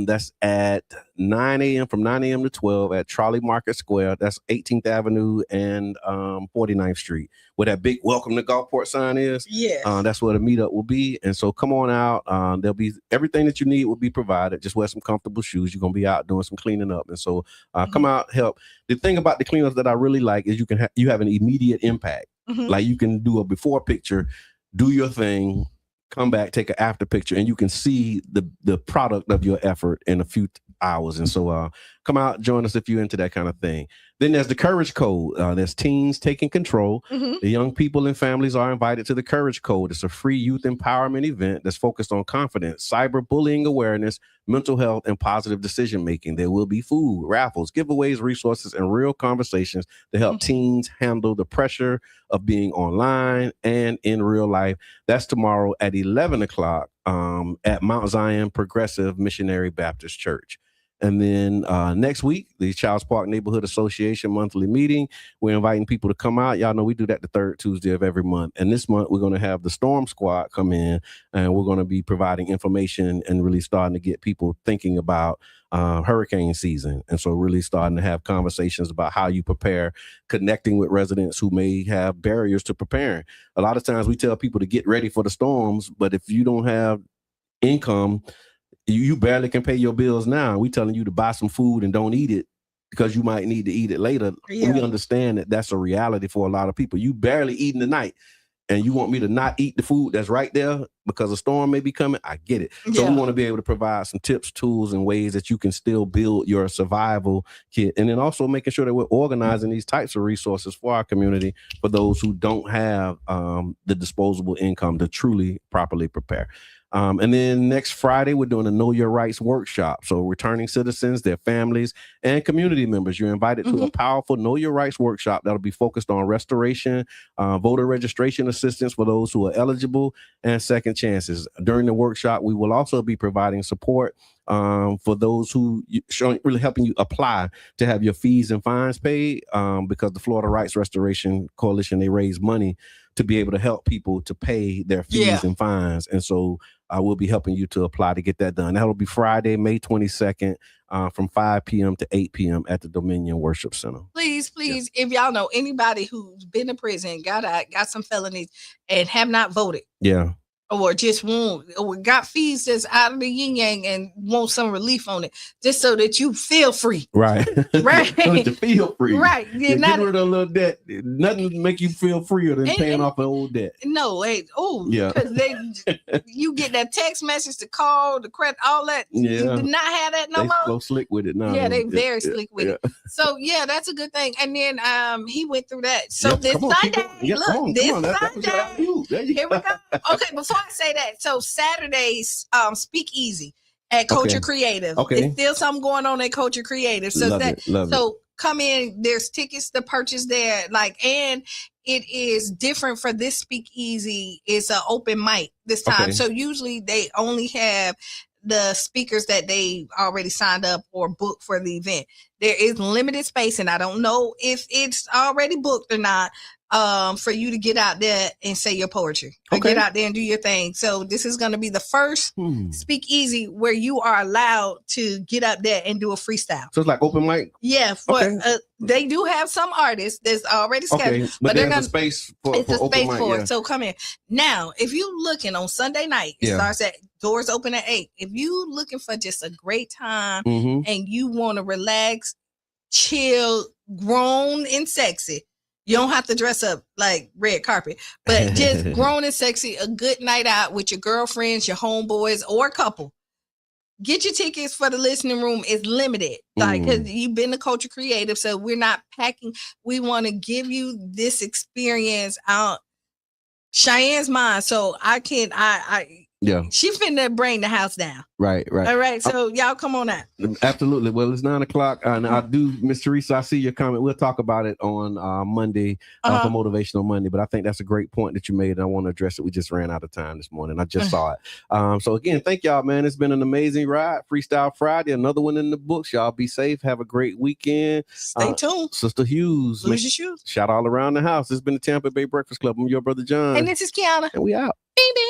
That's at 9 a.m. from 9 a.m. to 12 at Trolley Market Square. That's 18th Avenue and 49th Street, where that big welcome to Gulfport sign is. That's where the meetup will be. And so come on out. There'll be everything that you need will be provided. Just wear some comfortable shoes. You're going to be out doing some cleaning up. And so come out, help. The thing about the cleanups that I really like is you have an immediate impact. Like you can do a before picture, do your thing, come back, take an after picture, and you can see the product of your effort in a few hours. And so come out, join us if you're into that kind of thing. Then there's the Courage Code. There's teens taking control. The young people and families are invited to the Courage Code. It's a free youth empowerment event that's focused on confidence, cyberbullying awareness, mental health, and positive decision making. There will be food, raffles, giveaways, resources, and real conversations to help teens handle the pressure of being online and in real life. That's tomorrow at 11 o'clock at Mount Zion Progressive Missionary Baptist Church. And then next week, the Childs Park Neighborhood Association monthly meeting. We're inviting people to come out. Y'all know we do that the third Tuesday of every month. And this month, we're going to have the Storm Squad come in, and we're going to be providing information and really starting to get people thinking about hurricane season. And so really starting to have conversations about how you prepare, connecting with residents who may have barriers to preparing. A lot of times we tell people to get ready for the storms, but if you don't have income, you barely can pay your bills now. We telling you to buy some food and don't eat it because you might need to eat it later. We understand that that's a reality for a lot of people. You barely eating tonight, and you want me to not eat the food that's right there because a storm may be coming. I get it. So we want to be able to provide some tips, tools, and ways that you can still build your survival kit. And then also making sure that we're organizing these types of resources for our community for those who don't have the disposable income to truly properly prepare. And then next Friday, we're doing a Know Your Rights workshop. So returning citizens, their families, and community members, you're invited to a powerful Know Your Rights workshop that'll be focused on restoration, voter registration assistance for those who are eligible, and second chances. During the workshop, we will also be providing support for those who really helping you apply to have your fees and fines paid, because the Florida Rights Restoration Coalition, they raise money to be able to help people to pay their fees and fines. And so we'll be helping you to apply to get that done. That'll be Friday, May 22nd, from 5 p.m. to 8 p.m. at the Dominion Worship Center. Please, if y'all know anybody who's been in prison, got some felonies, and have not voted. Yeah. Or just got fees that's out of the yin yang and want some relief on it, just so that you feel free. Right. Right. So that you feel free. Right. Get rid of a little debt. Nothing make you feel freer than paying off an old debt. No, yeah. Because you get that text message, the call, the credit, all that. Yeah. You do not have that no more. They go slick with it now. Yeah, they very slick with it. So yeah, that's a good thing. And then he went through that. So this Sunday, Sunday, here we go. Okay, before I say that, so Saturday's speakeasy at Culture Creative. Okay. It's still something going on at Culture Creative. So Love it. Come in, there's tickets to purchase there. And it is different for this speakeasy. It's an open mic this time. Okay. So usually they only have the speakers that they already signed up or booked for the event. There is limited space, and I don't know if it's already booked or not, for you to get out there and say your poetry or get out there and do your thing. So this is going to be the first speakeasy where you are allowed to get up there and do a freestyle. So it's like open mic? Yeah. They do have some artists that's already scheduled. But there's a space for open mic. Yeah. So come in. Now, if you're looking on Sunday night, it starts at doors open at 8. If you looking for just a great time and you want to relax, chill, grown and sexy, you don't have to dress up like red carpet, but just grown and sexy, a good night out with your girlfriends, your homeboys, or a couple. Get your tickets for the listening room. It's limited, because you've been to Culture Creative, so we're not packing. We want to give you this experience out Cheyenne's mind, so she finna bring the house down. Right. All right. So y'all come on out. Absolutely. Well, it's 9:00, and I do, Miss Teresa, I see your comment. We'll talk about it on Monday for Motivational Monday. But I think that's a great point that you made, and I want to address it. We just ran out of time this morning. I just saw it. So again, thank y'all, man. It's been an amazing ride. Freestyle Friday, another one in the books. Y'all be safe. Have a great weekend. Stay tuned. Sister Hughes. Lose your shoes. Shout all around the house. This has been the Tampa Bay Breakfast Club. I'm your brother John. And this is Qiana. And we out. Bing, bing.